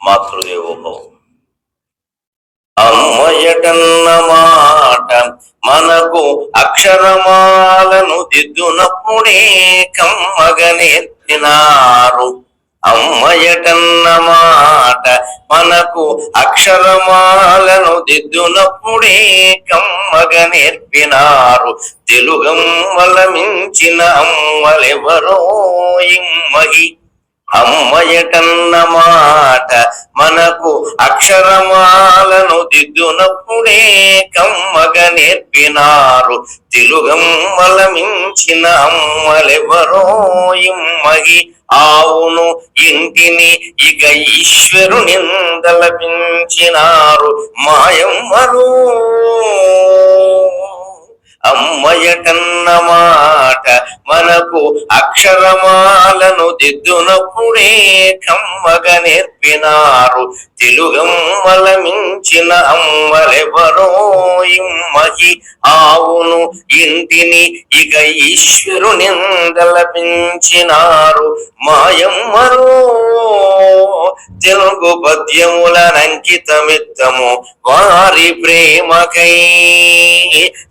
మాతృదేవోభవ. అమ్మయటన్న మాట మనకు అక్షరమాలను దిద్దునప్పుడే కమ్మగ నేర్పినారు. అమ్మయటన్న మాట మనకు అక్షరమాలను దిద్దునప్పుడే కమ్మగ నేర్పినారు. తెలుగమ్మల మించిన అమ్మలెవరో ఇమ్మగి. అమ్మయటన్న మాట మనకు అక్షరమాలను దిద్దునప్పుడే కమ్మగ నేర్పినారు. తెలుగమ్మల మించిన అమ్మలెవరో ఇమ్మగి. ఆవును ఇంటిని ఇక ఈశ్వరునిందలపించినారు మాయమ్మరు. అమ్మయటన్న మాట మనకు అక్షరమాలను దిద్దునప్పుడే కమ్మగ నేర్పినారు. తెలుగమ్మల మించిన అమ్మలెవరో ఇమ్మగి. ఆవును ఇంటిని ఇక ఈశ్వరునిందలపించినారు మాయమ్మరు. తెలుగు పద్యములనంకితమిత్తము వారి ప్రేమకై.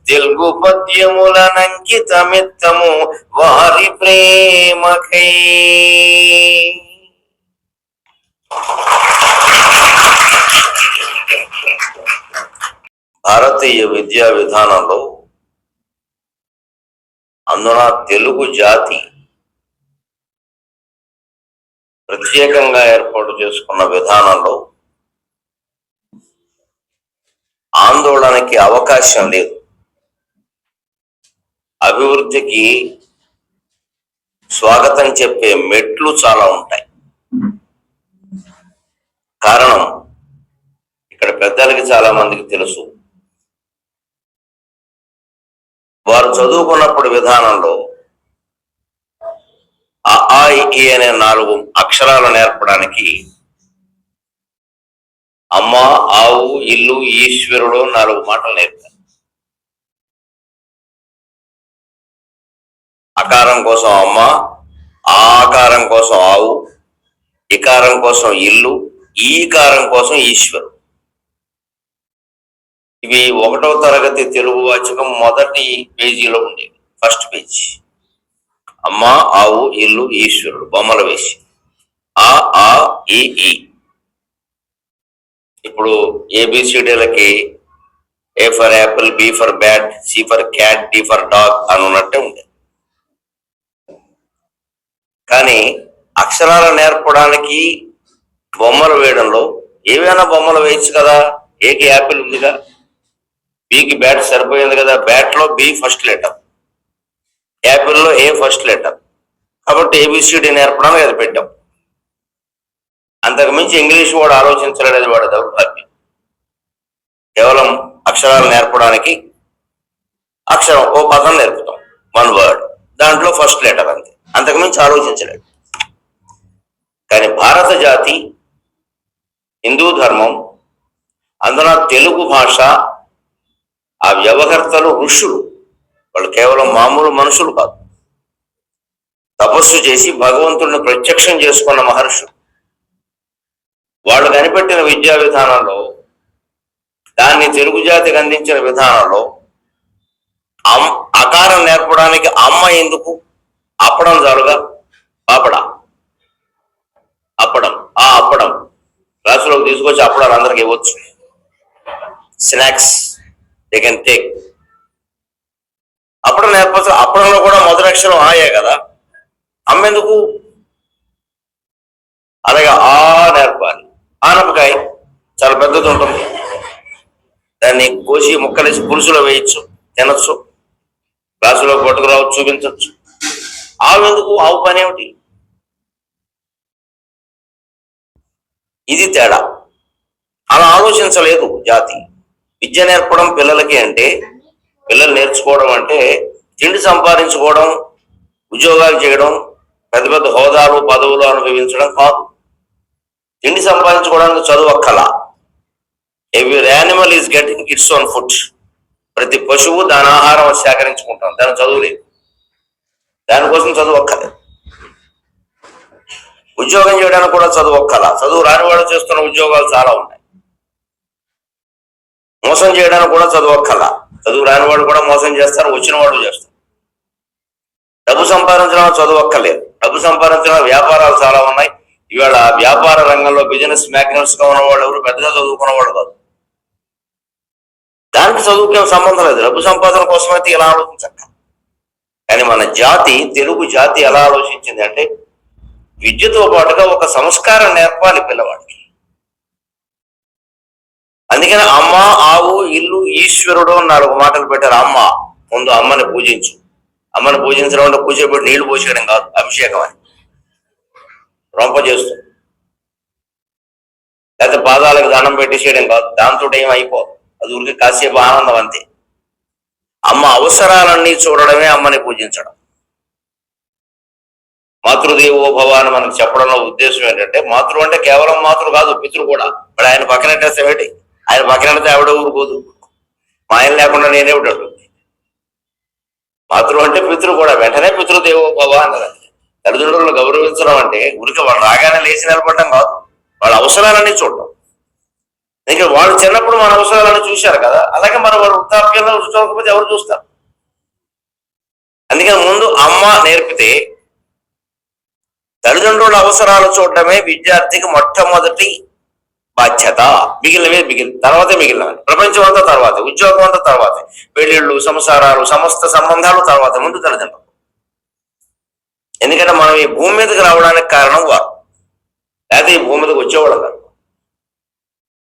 తెలుగు పద్యములనంకితమిత్తము వారి ప్రేమకై. భారతీయ విద్యా విధానంలో అందున తెలుగు జాతి ప్రత్యేకంగా ఏర్పాటు చేసుకున్న విధానంలో ఆందోళనకి అవకాశం లేదు. అభివృద్ధికి స్వాగతం చెప్పే మెట్లు చాలా ఉంటాయి. కారణం ఇక్కడ పెద్దలకి చాలా మందికి తెలుసు. వారు చదువుకున్నప్పుడు విధానంలో ఆ ఈ అనే 4 అక్షరాలు నేర్పడానికి అమ్మ, ఆవు, ఇల్లు, ఈశ్వరుడు 4 మాటలు నేర్పారు. అకారం కోసం అమ్మ, ఆకారం కోసం ఆవు, ఇకారం కోసం ఇల్లు, ఈకారం కోసం ఈశ్వరుడు. ఇవి 1వ తరగతి తెలుగు వాచకం మొదటి పేజీలో ఉండేవి. First page. అమ్మ, ఆవు, ఇల్లు, ఈశ్వరుడు బొమ్మలు వేసి ఆ ఈ. ఇప్పుడు ఏబిసిడీలకి A for apple, B for bat, C for cat, D for dog అని ఉన్నట్టే ఉండేది. కానీ అక్షరాలు నేర్పడానికి బొమ్మలు వేయడంలో ఏవైనా బొమ్మలు వేయచ్చు కదా. ఏకి యాపిల్ ఉందిగా, బికి బ్యాట్ సరిపోయింది కదా. బ్యాట్ లో బి ఫస్ట్ లెటర్, యాపిల్లో ఏ ఫస్ట్ లెటర్. కాబట్టి ఏబిసిడి నేర్పడానికి అది పెట్టాం. అంతకుమించి ఇంగ్లీష్ వాడు ఆలోచించలేదు. వాడు దౌర్భాగ్యం. కేవలం అక్షరాలు నేర్పడానికి అక్షరం ఓ పదం నేర్పుతాం, 1 వర్డ్, దాంట్లో ఫస్ట్ లెటర్ అంతే. అంతకుమించి ఆలోచించలేదు. కానీ భారత జాతి, హిందూ ధర్మం, అందున తెలుగు భాష, ఆ వ్యవహర్తలు ఋషులు. వాళ్ళు కేవలం మామూలు మనుషులు కాదు. తపస్సు చేసి భగవంతుడిని ప్రత్యక్షం చేసుకున్న మహర్షులు. వాళ్ళు కనిపెట్టిన విద్యా విధానంలో, దాన్ని తెలుగు జాతికి అందించిన విధానంలో అకారం నేర్పడానికి అమ్మ ఎందుకు? అప్పడం చాలుగా. పాపడా, అప్పడం, ఆ అప్పడం క్లాసులోకి తీసుకొచ్చి అప్పడాలు అందరికి ఇవ్వచ్చు. Snacks they can take. అప్పడం నేర్పచ్చు. అప్పడంలో కూడా మొదటి అక్షరం ఆయే కదా. అమ్మెందుకు? అలాగే ఆ నేర్పాలి. ఆనపకాయ చాలా పెద్దది ఉంటుంది. దాన్ని కోసి ముక్కలేసి పులుసులో వేయచ్చు, తినచ్చు, గ్లాసులో పట్టుకురావచ్చు, చూపించవచ్చు. ఆవు ఎందుకు? ఆవు పని ఏమిటి? ఇది తేడా. అలా ఆలోచించలేదు జాతి. విద్య నేర్పడం పిల్లలకి అంటే, పిల్లలు నేర్చుకోవడం అంటే తిండి సంపాదించుకోవడం, ఉద్యోగాలు చేయడం, పెద్ద పెద్ద హోదాలు, పదవులు అనుభవించడం కాదు. తిండి సంపాదించుకోవడానికి చదువు అక్కల. Every animal is getting its own food. ప్రతి పశువు దాని ఆహారం సేకరించుకుంటాం. దాని చదువు లేదు. దానికోసం చదువు అక్కలేదు. ఉద్యోగం చేయడానికి కూడా చదువు ఒక్కల. చదువు రాని వాళ్ళు చేస్తున్న ఉద్యోగాలు చాలా ఉన్నాయి. మోసం చేయడానికి కూడా చదువు ఒక్కల. చదువు రాని వాడు కూడా మోసం చేస్తారు, వచ్చిన వాడు చేస్తారు. డబ్బు సంపాదించడం చదువు ఒక్కలేదు. డబ్బు సంపాదించడం వ్యాపారాలు చాలా ఉన్నాయి. ఇవాళ వ్యాపార రంగంలో బిజినెస్ మ్యాగ్నెట్స్ గా ఉన్నవాళ్ళు ఎవరు పెద్దగా చదువుకున్నవాడు కాదు. దానికి చదువుకేం సంబంధం లేదు. డబ్బు సంపాదన కోసమైతే ఇలా ఆలోచించక. కానీ మన జాతి, తెలుగు జాతి ఎలా ఆలోచించింది అంటే విద్యతో పాటుగా ఒక సంస్కారం నేర్పాలి పిల్లవాడికి. అందుకని అమ్మ, ఆవు, ఇల్లు, ఈశ్వరుడు 4 మాటలు పెట్టారు. అమ్మ, ముందు అమ్మని పూజించు. అమ్మని పూజించడం అంటే కూర్చోబెట్టి నీళ్లు పోసేయడం కాదు, అభిషేకం అని రొంప చేస్తూ, లేకపోతే పాదాలకు దండం పెట్టేసేయడం కాదు. దాంతో ఏం అయిపోదు, అది ఊరికి కాసేపు ఆనందం అంతే. అమ్మ అవసరాలన్నీ చూడడమే అమ్మని పూజించడం. మాతృదేవో భవ అని మనకు చెప్పడంలో ఉద్దేశం ఏంటంటే, మాతృ అంటే కేవలం మాతృ కాదు, పితృ కూడా. మరి ఆయన పక్కనట్టేసేవేటి? ఆయన పక్కనడితే ఆవిడ ఊరుకోదు. మా ఆయన లేకుండా నేనేమిటంటుంది. మాతృ అంటే పితృ కూడా. వెంటనే పితృదేవో భవ అన్నది. తల్లిదండ్రులను గౌరవించడం అంటే ఊరికి వాళ్ళు రాగానే లేచి నిలబడడం కాదు, వాళ్ళ అవసరాలన్నీ చూడడం. ఇంకా వాళ్ళు చిన్నప్పుడు మన అవసరాలను చూశారు కదా, అలాగే మన వారు వృద్ధాప్యంలో చూడకపోతే ఎవరు చూస్తారు? అందుకని ముందు అమ్మ నేర్పితే తల్లిదండ్రుల అవసరాలు చూడటమే విద్యార్థికి మొట్టమొదటి బాధ్యత. తర్వాతే మిగిలినవి. ప్రపంచం అంతా తర్వాతే, ఉద్యోగం అంతా తర్వాతే, పెళ్లిళ్ళు, సంసారాలు, సమస్త సంబంధాలు తర్వాత, ముందు తల్లిదండ్రులు. ఎందుకంటే మనం ఈ భూమి మీదకి రావడానికి కారణం వారు, లేకపోతే ఈ భూమి మీదకి వచ్చేవాళ్ళం కాదు.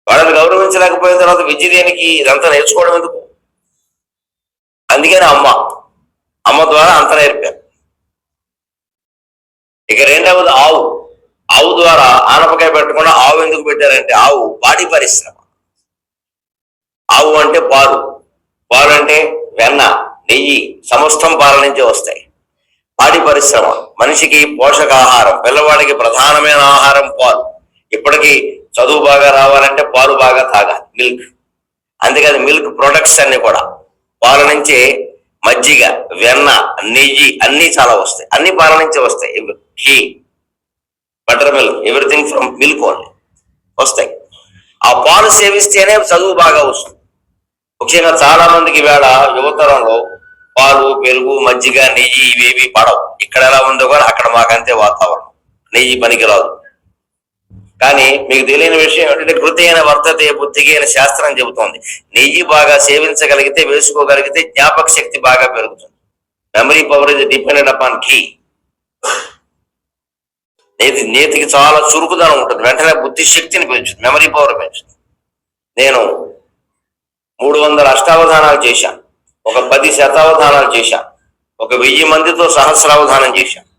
వాళ్ళని గౌరవించలేకపోయిన తర్వాత విద్య దేనికి? ఇదంతా నేర్చుకోవడం ఎందుకు? అందుకని అమ్మ ద్వారా అంత నేర్పారు. ఇక రెండవది ఆవు. ఆవు ద్వారా ఆనపకాయ పెట్టకుండా ఆవు ఎందుకు పెట్టారంటే, ఆవు పాడి పరిశ్రమ. ఆవు అంటే పాలు, పాలు అంటే వెన్న, నెయ్యి, సమస్తం పాల నుంచే వస్తాయి. పాడి పరిశ్రమ మనిషికి పోషకాహారం, పిల్లవాడికి ప్రధానమైన ఆహారం పాలు. ఇప్పటికీ చదువు బాగా రావాలంటే పాలు బాగా తాగాలి, మిల్క్. అందుకని మిల్క్ ప్రొడక్ట్స్ అన్ని కూడా పాల నుంచే, మజ్జిగ, వెన్న, నెయ్యి అన్నీ చాలా వస్తాయి. అన్ని పాల నుంచే వస్తాయి. Ghee, butter milk, everything from milk only వస్తాయి. ఆ పాలు సేవిస్తేనే చదువు బాగా వస్తుంది. ముఖ్యంగా చాలా మందికి ఈవేళ యువతరంలో పాలు, పెరుగు, మజ్జిగ, నెయ్యి ఇవేవి పడవు. ఇక్కడ ఎలా ఉందో కూడా అక్కడ మాకంతే వాతావరణం. నెయ్యి పనికిరాదు. కానీ మీకు తెలియని విషయం ఏంటంటే, కృతి అయిన వర్తతే బుద్ధికి అయిన శాస్త్రం చెబుతోంది. నెయ్యి బాగా సేవించగలిగితే, వేసుకోగలిగితే జ్ఞాపక శక్తి బాగా పెరుగుతుంది. Memory power is dependent upon ghee. నేతికి చాలా చురుకుదనం ఉంటుంది, వెంటనే బుద్ధి శక్తిని పెంచుతుంది, మెమరీ పవర్ పెంచుతుంది. నేను 300 అష్టావధానాలు చేశాను, ఒక 10 శతావధానాలు చేశాను, ఒక 1000 మందితో సహస్రావధానం చేశాను.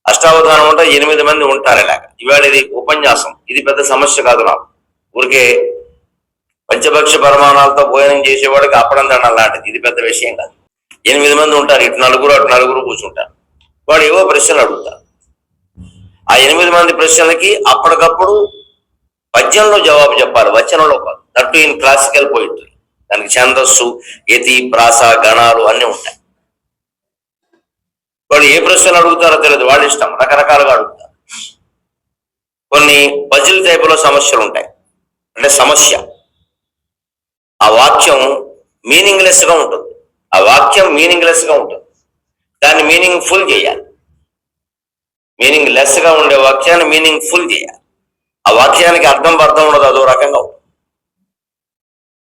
అష్టావధానం అంటే 8 మంది ఉంటారు. ఇలాగ ఇవాళ ఇది ఉపన్యాసం, ఇది పెద్ద సమస్య కాదు నాకు. ఊరికే పంచభక్ష పరిమాణాలతో భోజనం చేసేవాడికి అప్పడం దండం లాంటిది, ఇది పెద్ద విషయం కాదు. 8 మంది ఉంటారు, ఇటు నలుగురు అటు నలుగురు కూర్చుంటారు. వాడు ఏవో ప్రశ్నలు అడుగుతారు. ఆ 8 మంది ప్రశ్నలకి అప్పటికప్పుడు పద్యంలో జవాబు చెప్పాలి, వచనంలో కాదు. That in classical poetry. దానికి ఛందస్సు, యతి, ప్రాస, గణాలు అన్నీ ఉంటాయి. వాళ్ళు ఏ ప్రశ్నలు అడుగుతారో తెలియదు, వాళ్ళ ఇష్టం, రకరకాలుగా అడుగుతారు. కొన్ని పజిల్ టైపులో సమస్యలు ఉంటాయి. అంటే సమస్య, ఆ వాక్యం మీనింగ్లెస్ గా ఉంటుంది. ఆ వాక్యం మీనింగ్లెస్ గా ఉంటుంది, దాన్ని మీనింగ్ ఫుల్ చేయాలి. మీనింగ్ లెస్ గా ఉండే వాక్యాన్ని మీనింగ్ ఫుల్ చేయాలి. ఆ వాక్యానికి అర్థం ఉండదు, అదో రకంగా ఉంటుంది.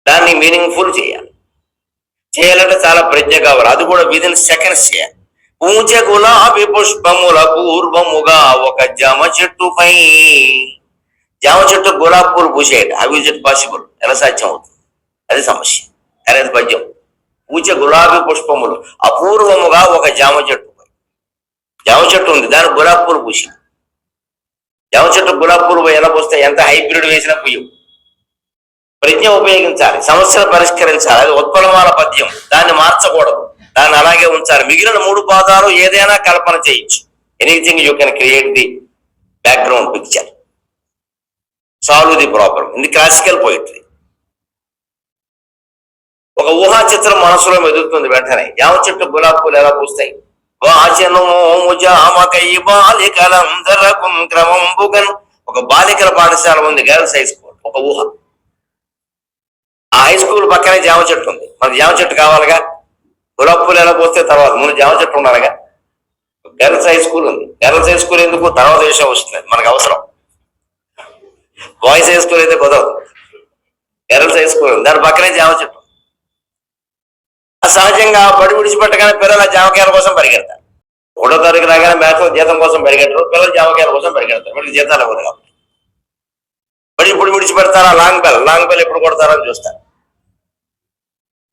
దాన్ని మీనింగ్ ఫుల్ చేయాలంటే చాలా ప్రజ్ఞ కావాలి. అది కూడా విదిన్ సెకండ్స్ చేయాలి. పూజ గులాబీ పుష్పముల పూర్వముగా ఒక జామ చెట్టుపై, జామ చెట్టు గులాబీ పూలు పూసేయండి. How is it possible? ఎలా సాధ్యం అవుతుంది? అది సమస్య, అనేది పద్యం. పూజ గులాబీ పుష్పములు అపూర్వముగా ఒక జామ చెట్టుపై. జామ చెట్టు ఉంది, దానికి గులాబీ పూలు పూసింది. జామ చెట్టు గులాబీ పూలు ఎలా పూస్తాయి? ఎంత హైబ్రిడ్ వేసినా పూయవు. ప్రజ్ఞ ఉపయోగించాలి, సమస్యను పరిష్కరించాలి. అది ఉత్పలమాల పద్యం, దాన్ని మార్చకూడదు, దాన్ని అలాగే ఉంచాలి. మిగిలిన 3 పాదాలు ఏదైనా కల్పన చేయొచ్చు. Anything you can create the background picture, solve the problem. ఇది క్లాసికల్ పోయిటరీ. ఒక ఊహా చిత్రం మనసులో మెదులుతుంది వెంటనే. జామ చెట్టు గులాబీ పూలు ఎలా పూస్తాయి? వాచను మోము జామకై బాలికలందరకు క్రమంబుగన్. ఒక బాలికల పాఠశాల ఉంది, గర్ల్స్ హై స్కూల్. ఒక ఊహ. ఆ హై స్కూల్ పక్కనే జామ చెట్టు ఉంది. మనకు జామ చెట్టు కావాలిగా, గులాబీ పూలు ఎలా పోస్తే తర్వాత ముందు జామ చెట్టు ఉండాలిగా. గర్ల్స్ హై స్కూల్ ఉంది. గర్ల్స్ హై స్కూల్ ఎందుకు, తర్వాత విషయం వస్తుంది, మనకు అవసరం. బాయ్స్ హై స్కూల్ అయితే కుదరదు. గర్ల్స్ హై స్కూల్ ఉంది, దాని పక్కనే జామ చెట్టు. సహజంగా బడి విడిచిపెట్టగానే పిల్లల జామకాయల కోసం పరిగెడతారు. 1వ తారీఖు రాగానే మ్యాథ్స్ జీతం కోసం పరిగెట్టరు, పిల్లలు జామకాయల కోసం పరిగెడతారు. వీళ్ళకి జీతాలు ఇవ్వదు కాబట్టి. బడి ఇప్పుడు విడిచిపెడతారా, లాంగ్ బెల్ ఎప్పుడు కొడతారని చూస్తారు.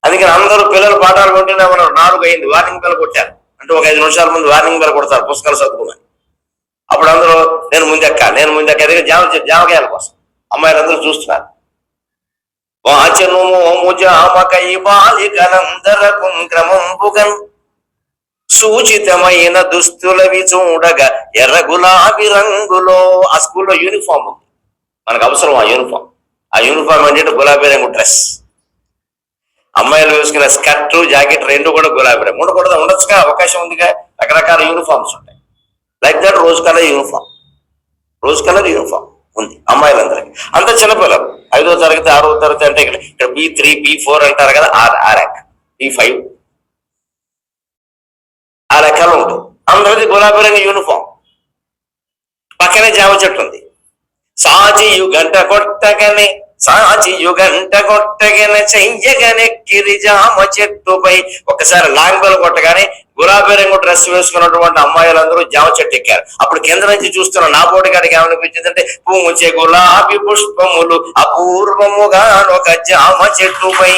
అందుకని అందరూ పిల్లలు పాఠాలు కొంటూనే ఉన్నారు. 4 అయింది, వార్నింగ్ బెల్ కొట్టారు అంటే ఒక 5 నిమిషాల ముందు వార్నింగ్ బెల్ కొడతారు పుస్తకాలు చదువుకోమని. అప్పుడు అందరూ నేను ముందెక్క జామకాయల కోసం అమ్మాయిలందరూ చూస్తున్నారు. వాచను మోము జామకై బాలికలందరకు క్రమంబుగన్. సూచితమైన దుస్తులవి చూడగా ఎర్ర గులాబీ రంగులో. ఆ స్కూల్లో యూనిఫామ్ ఉంది, మనకు అవసరం ఆ యూనిఫామ్. ఆ యూనిఫామ్ అంటే గులాబీ రంగు డ్రెస్. అమ్మాయిలు వేసుకున్న స్కర్ట్ జాకెట్ 2 కూడా గులాబీ రంగు. ఉండొచ్చుగా, అవకాశం ఉందిగా. రకరకాల యూనిఫామ్స్ ఉంటాయి. Like that rose colour uniform ఉంది అమ్మాయిలందరికీ. అంత చిన్నపిల్లలు 5వ తరగతి 6వ తరగతి అంటే ఇక్కడ B3 B4 అంటారు కదా, ఆ ర్యాంక్ B5 ఆ లెక్కలు ఉంటుంది. అందరిది గులాబీ రంగు యూనిఫామ్. పక్కనే జామ చెట్టు ఉంది. సాచియు గంట కొట్టగనే చెయ్యగనెక్కిరి జామ చెట్టుపై. ఒకసారి లాంగ్ బెల్ కొట్టగానే గులాబీ రంగు డ్రెస్ వేసుకున్నటువంటి అమ్మాయిలందరూ జామ చెట్టు ఎక్కారు. అప్పుడు కింద నుంచి చూస్తున్న నా బోటి గారికి ఏమనిపించిందంటే, పూచే గులాబీ పుష్పములు అపూర్వముగా ఒక జామ చెట్టుపై.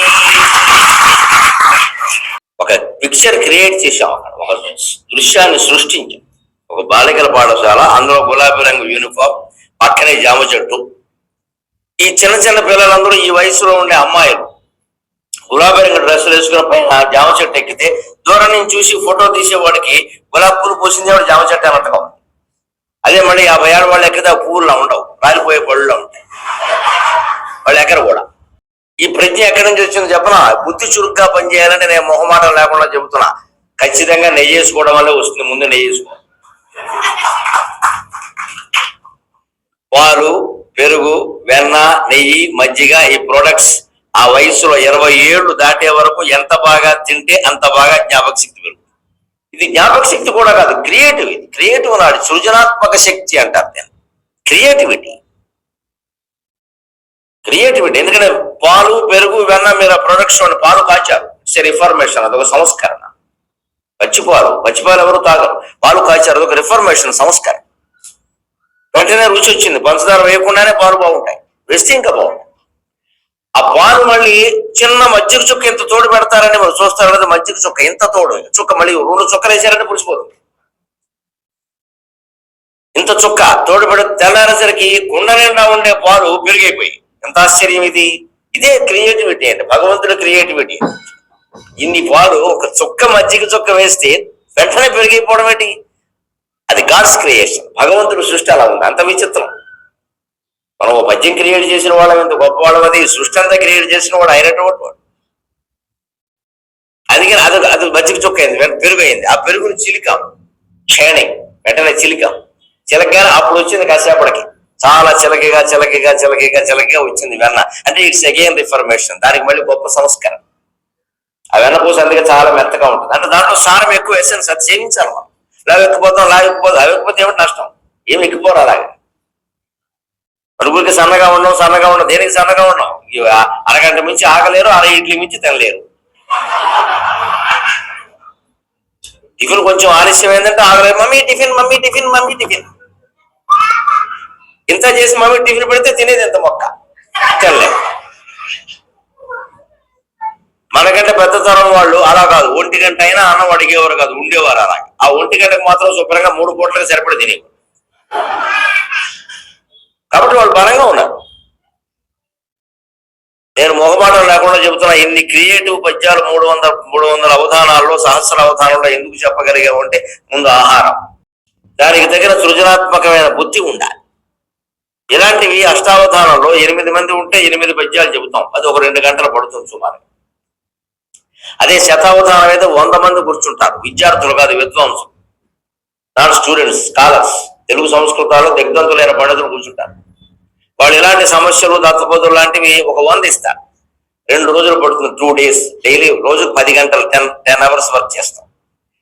ఒక పిక్చర్ క్రియేట్ చేశాం అక్కడ, ఒక దృశ్యాన్ని సృష్టించాం. ఒక బాలికల పాఠశాల, అందులో గులాబీ రంగు యూనిఫామ్, పక్కనే జామ చెట్టు. ఈ చిన్న పిల్లలందరూ ఈ వయసులో ఉండే అమ్మాయిలు గులాబీ రంగు డ్రెస్సులు వేసుకున్న పైన జామ చెట్టు ఎక్కితే దూరం నుంచి చూసి ఫోటో తీసేవాడికి గులాబీ పూలు పూసింది వాడు జామ చెట్టు అన్నట్టుగా ఉంది. అదే మళ్ళీ 50 ఏళ్ళ వాళ్ళు ఎక్కితే ఆ పూల్లో ఉండవు, రాలిపోయే పళ్ళులో ఉంటాయి. వాళ్ళు ఎక్కరు కూడా. ఈ ప్రజ్ఞ ఎక్కడి నుంచి వచ్చిందో చెప్పనా? బుద్ధి చురుగ్గా పనిచేయాలని నేను మొహమాటం లేకుండా చెబుతున్నా. ఖచ్చితంగా నెయ్యి వేసుకోవడం వల్లే వస్తుంది. ముందు నెయ్యి వేసుకో. పాలు, పెరుగు, వెన్న, నెయ్యి, మజ్జిగ, ఈ ప్రొడక్ట్స్ ఆ వయసులో 20 ఏళ్ళు దాటే వరకు ఎంత బాగా తింటే అంత బాగా జ్ఞాపక శక్తి పెరుగుతుంది. ఇది జ్ఞాపక శక్తి కూడా కాదు, క్రియేటివ్. ఇది క్రియేటివ్ నాడు, సృజనాత్మక శక్తి అంటారు దాన్ని. క్రియేటివిటీ. ఎందుకంటే పాలు, పెరుగు, వెన్న మీరు ఆ ప్రొడక్ట్స్ పాలు కాచారు, ఇట్స్ రిఫర్మేషన్, అదొక సంస్కరణ. పచ్చిపాలు ఎవరు తాగరు, పాలు కాచారు, అదొక రిఫర్మేషన్, సంస్కరణ. వెంటనే రుచి వచ్చింది. పంచదార వేయకుండానే పాలు బాగుంటాయి, వేస్తే ఇంకా బాగుంటాయి. ఆ పాలు మళ్ళీ చిన్న మజ్జిగ చుక్క ఇంత తోడు పెడతారని మనం చూస్తారు కదా. మజ్జిగ చుక్క ఇంత తోడు చుక్క మళ్ళీ 2 చుక్కలు వేసారంటే పుడిచిపోతుంది. ఇంత చుక్క తోడు పెడ తెల్లారేసరికి కుండ నిండా ఉండే పాలు పెరిగైపోయి. ఎంత ఆశ్చర్యం ఇది! ఇదే క్రియేటివిటీ అండి, భగవంతుడి క్రియేటివిటీ. ఇన్ని పాలు ఒక చుక్క మజ్జిగ చుక్క వేస్తే వెంటనే పెరిగిపోవడం ఏంటి? అది గాడ్స్ క్రియేషన్, భగవంతుడి సృష్టి అలా ఉంది. అంత విచిత్రం. మనం ఒక పద్యం క్రియేట్ చేసిన వాళ్ళం ఎంత గొప్పవాళ్ళం. అది సృష్టి అంతా క్రియేట్ చేసిన వాడు అయినటువంటి వాడు. అందుకని అది మజ్జిగ చుక్క అయింది, పెరుగు అయింది. ఆ పెరుగుని చిలికాం, క్షేణింగ్, వెంటనే చిలకగానే అప్పుడు వచ్చింది కాసేపటికి చాలా చిలకగా వచ్చింది వెన్న. అంటే ఇట్స్ అగైన్ రిఫర్మేషన్. దానికి మళ్ళీ గొప్ప సంస్కరణ. ఆ వెన్న పూస అందుకే చాలా మెత్తగా ఉంటుంది. అంటే దాంట్లో సారం ఎక్కువ ఎసెన్స్, అది సేవించాలి మనం. లాగకపోతే ఏమిటి నష్టం? ఏమి ఎక్కిపోరు అలాగే. అడుగులకి సన్నగా ఉండవు. దేనికి సన్నగా ఉన్నాం? అరగంట మించి ఆగలేరు, 6 ఇడ్లీ మించి తినలేరు. టిఫిన్ కొంచెం ఆలస్యం ఏంటంటే ఆగలేరు. మమ్మీ టిఫిన్ ఇంత చేసి మమ్మీ టిఫిన్ పెడితే తినేది ఎంత మొక్క, తినలేదు. మనకంటే పెద్ద తరం వాళ్ళు అలా కాదు. 1 గంట అయినా అన్నం అడిగేవారు కాదు, ఉండేవారు అలాగే. ఆ 1 గంటకు మాత్రం శుభ్రంగా 3 పూటలకు సరిపడి తినేవారు. కాబట్టి వాళ్ళు బలంగా ఉన్నారు. నేను మొహమాటం లేకుండా చెబుతున్నా. ఇన్ని క్రియేటివ్ పద్యాలు 300 అవధానాల్లో, సహస్ర అవధానంలో ఎందుకు చెప్పగలిగామంటే ముందు ఆహారం, దానికి తగిన సృజనాత్మకమైన బుద్ధి ఉండాలి. ఇలాంటివి అష్టావధానంలో 8 మంది ఉంటే 8 పద్యాలు చెబుతాం. అది ఒక 2 గంటలు పడుతుంది సుమారు. అదే శతావధానం అయితే 100 మంది కూర్చుంటారు, విద్యార్థులు కాదు, విద్వాంసులు, నాట్ స్టూడెంట్స్, స్కాలర్స్. తెలుగు సంస్కృతాల్లో దిగ్ధంతులైన పండితులు కూర్చుంటారు. వాళ్ళు ఇలాంటి సమస్యలు, దత్తపోతులు లాంటివి ఒక 100 ఇస్తారు. 2 రోజులు పడుతుంది, 2 days. డైలీ రోజు 10 గంటలు, 10 hours వర్క్ చేస్తాం.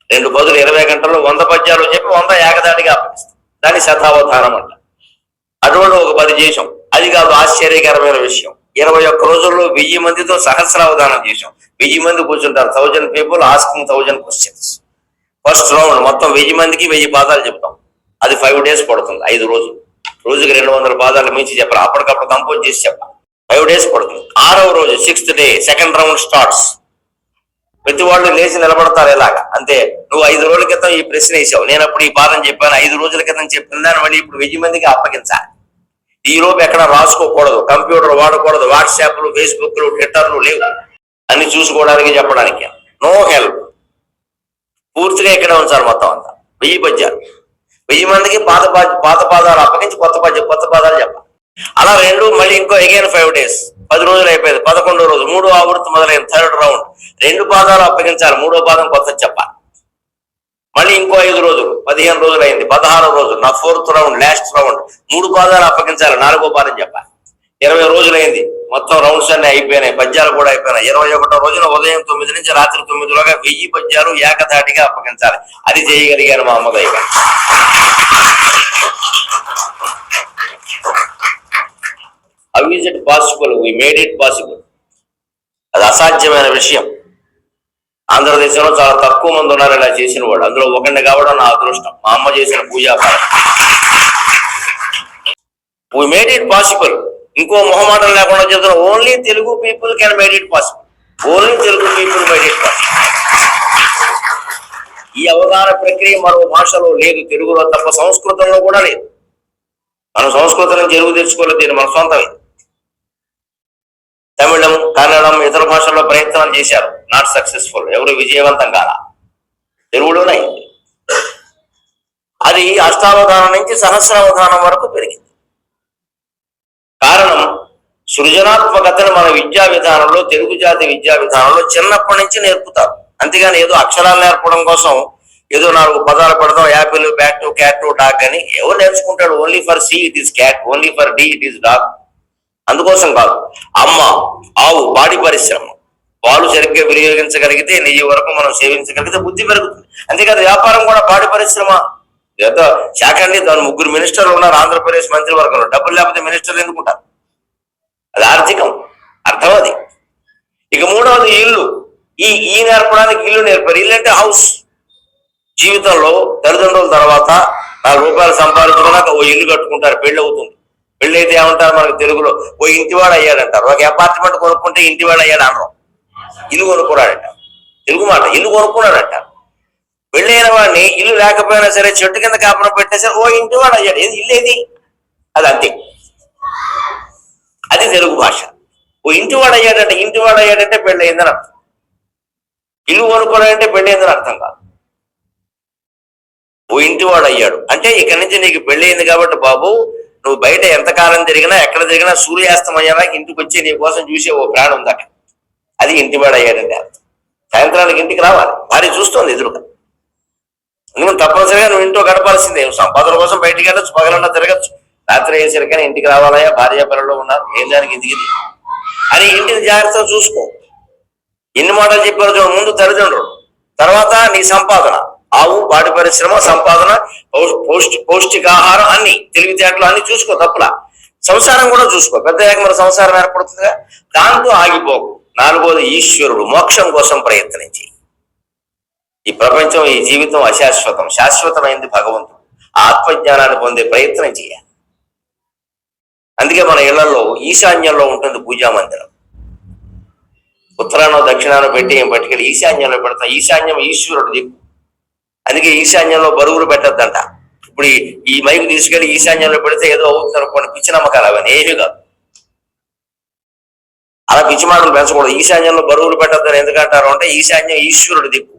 2 బదులు 20 గంటల్లో 100 పద్యాలు చెప్పి 100 ఏకదాటిగా అప్పగిస్తాం. దాన్ని శతావధానం అంట. అటువంటి ఒక 10 చేసాం. అది కాదు ఆశ్చర్యకరమైన విషయం, 21 రోజుల్లో 1000 మందితో సహస్రావధానం చేసాం. 1000 మంది కూర్చుంటారు, 1000 people asking 1000 questions. First round మొత్తం 1000 మందికి 1000 పాదాలు చెప్తాం. అది 5 days పడుతుంది, 5 రోజులు. రోజుకి 200 పాదాలు మించి చెప్పాలి, అప్పటికప్పుడు కంపోజ్ చేసి చెప్పాలి. 5 days పడుతుంది. 6వ రోజు 6th day second round starts. ప్రతి వాళ్ళు లేచి నిలబడతారు ఇలాగా. అంతే, నువ్వు 5 రోజుల క్రితం ఈ ప్రశ్న వేసావు, నేను అప్పుడు ఈ పాదం చెప్పాను, 5 రోజుల క్రితం చెప్పిన దాన్ని మళ్ళీ ఇప్పుడు 1000 మందికి అప్పగించాలి. ఈ లోపు ఎక్కడ రాసుకోకూడదు, కంప్యూటర్ వాడకూడదు, వాట్సాప్లు, ఫేస్బుక్లు, ట్విట్టర్లు లేవు, అన్ని చూసుకోవడానికి చెప్పడానికి. నో హెల్ప్, పూర్తిగా ఇక్కడే ఉంచాలి మొత్తం అంతా. 1000 పద్యాలు, 1000 మందికి పాత పాదాలు అప్పగించి కొత్త పాదాలు చెప్పాలి. అలా మళ్ళీ ఇంకో అగైన్ 5 days, 10 రోజులు అయిపోయింది. 11వ రోజు 3వ ఆవృత్తి మొదలైంది, థర్డ్ రౌండ్. 2 పాదాలు అప్పగించాలి, 3వ పాదం కొత్త చెప్పాలి. మళ్ళీ ఇంకో 5 రోజులు, 15 రోజులు అయింది. 16వ రోజు నా 4th రౌండ్, లాస్ట్ రౌండ్. 3 పాదాలు అప్పగించాలి, 4వ పాదం చెప్పాలి. 20 రోజులు అయింది, మొత్తం రౌండ్స్ అన్ని అయిపోయినాయి, పద్యాలు కూడా అయిపోయినాయి. 21వ రోజున ఉదయం 9 నుంచి రాత్రి 9 లోగా 1000 పద్యాలు ఏకధాటిగా అప్పగించాలి. అది చేయగలిగాను మా అమ్మదయ్య. How is it possible? We made it possible. అది అసాధ్యమైన విషయం. ఆంధ్రదేశంలో చాలా తక్కువ మంది ఉన్నారు ఇలా చేసిన వాడు, అందులో ఒకరిని కావడం నా అదృష్టం. మా అమ్మ చేసిన పూజాపారం. We made it possible. ఇంకో మొహమాటం లేకుండా చెప్తున్నా, only Telugu people can made it possible. Only Telugu people made it possible. ఈ అవగాహన ప్రక్రియ మరో భాషలో లేదు, తెలుగులో తప్ప. సంస్కృతంలో కూడా లేదు. మనం సంస్కృతం నుంచి తెలుగు తెచ్చుకోలేదు, దీన్ని మన సొంతం. ఇది తమిళం, కన్నడం, ఇతర భాషల్లో ప్రయత్నాలు చేశారు, నాట్ సక్సెస్ఫుల్. ఎవరు విజయవంతం కాల. తెలుగులోనే అది అష్టావధానం నుంచి సహస్రావధానం వరకు పెరిగింది. కారణం, సృజనాత్మకతను మన విద్యా విధానంలో, తెలుగు జాతి విద్యా విధానంలో చిన్నప్పటి నుంచి నేర్పుతారు. అంతేగాని ఏదో అక్షరాలు నేర్పడం కోసం ఏదో 4 పదాలు పడతాం, యాపిల్, బ్యాట్, క్యాట్, డాగ్ అని. ఎవరు నేర్చుకుంటాడు? Only for C it is cat, only for D it is dog. అందుకోసం కాదు. అమ్మ, ఆవు, పాడి పరిశ్రమ, పాలు సరిగ్గా వినియోగించగలిగితే, నెయ్యి వరకు మనం సేవించగలిగితే బుద్ధి పెరుగుతుంది. అంతేకాదు వ్యాపారం కూడా పాడి పరిశ్రమ. ఏదో శాఖ అండి, దాని 3 మినిస్టర్లు ఉన్నారు ఆంధ్రప్రదేశ్ మంత్రివర్గంలో. డబ్బులు లేకపోతే మినిస్టర్లు ఎందుకుంటారు? అది ఆర్థికం, అర్థం అది. ఇక 3వది ఇల్లు. ఈ నేర్పడానికి ఇల్లు నేర్పారు. ఇల్లు అంటే హౌస్. జీవితంలో తల్లిదండ్రుల తర్వాత 4 రూపాయలు సంపాదించుకున్నాక ఓ ఇల్లు కట్టుకుంటారు, పెళ్లి అవుతుంది. పెళ్లి అయితే ఏమంటారు మనకు తెలుగులో? ఓ ఇంటివాడు అయ్యాడంటారు. ఒక అపార్ట్మెంట్ కొనుక్కుంటే ఇంటివాడు అయ్యాడు అనరు, ఇల్లు కొనుక్కున్నాడంట. తెలుగు మాట, ఇల్లు కొనుక్కున్నాడంట. పెళ్లి అయిన వాడిని ఇల్లు లేకపోయినా సరే చెట్టు కింద కాపురం పెట్టేసరి ఓ ఇంటివాడు అయ్యాడు. ఇల్లు ఏది? అది అంతే. అది తెలుగు భాష. ఓ ఇంటివాడు అయ్యాడంటే పెళ్లి అయిందని అర్థం. ఇల్లు కొనుక్కున్నాడంటే పెళ్లి అయిందని అర్థం కాదు. ఓ ఇంటివాడు అయ్యాడు అంటే ఇక్కడి నుంచి నీకు పెళ్లి అయింది కాబట్టి బాబు, నువ్వు బయట ఎంతకాలం తిరిగినా, ఎక్కడ తిరిగినా, సూర్యాస్తం అయ్యాక ఇంటికి వచ్చి నీ కోసం చూసే ఓ ప్రాణం ఉంది అక్కడ. అది ఇంటివాడు అయ్యాడంటే అర్థం. సాయంత్రానికి ఇంటికి రావాలి, భార్య చూస్తుంది ఎదురుగా. నువ్వు తప్పనిసరిగా నువ్వు ఇంట్లో గడపాల్సిందే. నువ్వు సంపాదన కోసం బయటికి వెళ్ళొచ్చు, పగలన్నా తిరగచ్చు, రాత్రి అయ్యేసరికైనా ఇంటికి రావాలయ్యా, భార్య పిల్లలు ఉన్నారు, ఏం దానికి ఇంటికి అని ఇంటిని జాగ్రత్తగా చూసుకో. ఎన్ని మాటలు చెప్పారు? ముందు తల్లిదండ్రులు, తర్వాత నీ సంపాదన, ఆవు, పాడి పరిశ్రమ, సంపాదన, పౌష్టికాహారం, అన్ని తెలివితేటలు అన్ని చూసుకో, తప్పులా. సంసారం కూడా చూసుకో. పెద్ద మన సంసారం ఏర్పడుతుందిగా, దాంతో ఆగిపోకు. 4వది ఈశ్వరుడు, మోక్షం కోసం ప్రయత్నించి. ఈ ప్రపంచం, ఈ జీవితం అశాశ్వతం, శాశ్వతమైంది భగవంతుడు. ఆత్మజ్ఞానాన్ని పొందే ప్రయత్నం చేయాలి. అందుకే మన ఇళ్లలో ఈశాన్యంలో ఉంటుంది పూజా మందిరం. ఉత్తరానో దక్షిణానో పెట్టి ఏం పట్టుకెళ్ళి ఈశాన్యంలో పెడతాం. ఈశాన్యం ఈశ్వరుడు దిక్కు. అందుకే ఈశాన్యంలో బరువులు పెట్టద్దంట. ఇప్పుడు ఈ మైకు తీసుకెళ్లి ఈశాన్యంలో పెడితే ఏదో అవుతుంది అనుకోండి, పిచ్చి నమ్మకాలు అవన్నీ ఏమీ కాదు. అలా పిచ్చి మాటలు పెంచకూడదు. ఈశాన్యంలో బరువులు పెట్టద్దని ఎందుకంటారు అంటే, ఈశాన్యం ఈశ్వరుడు దిక్కు.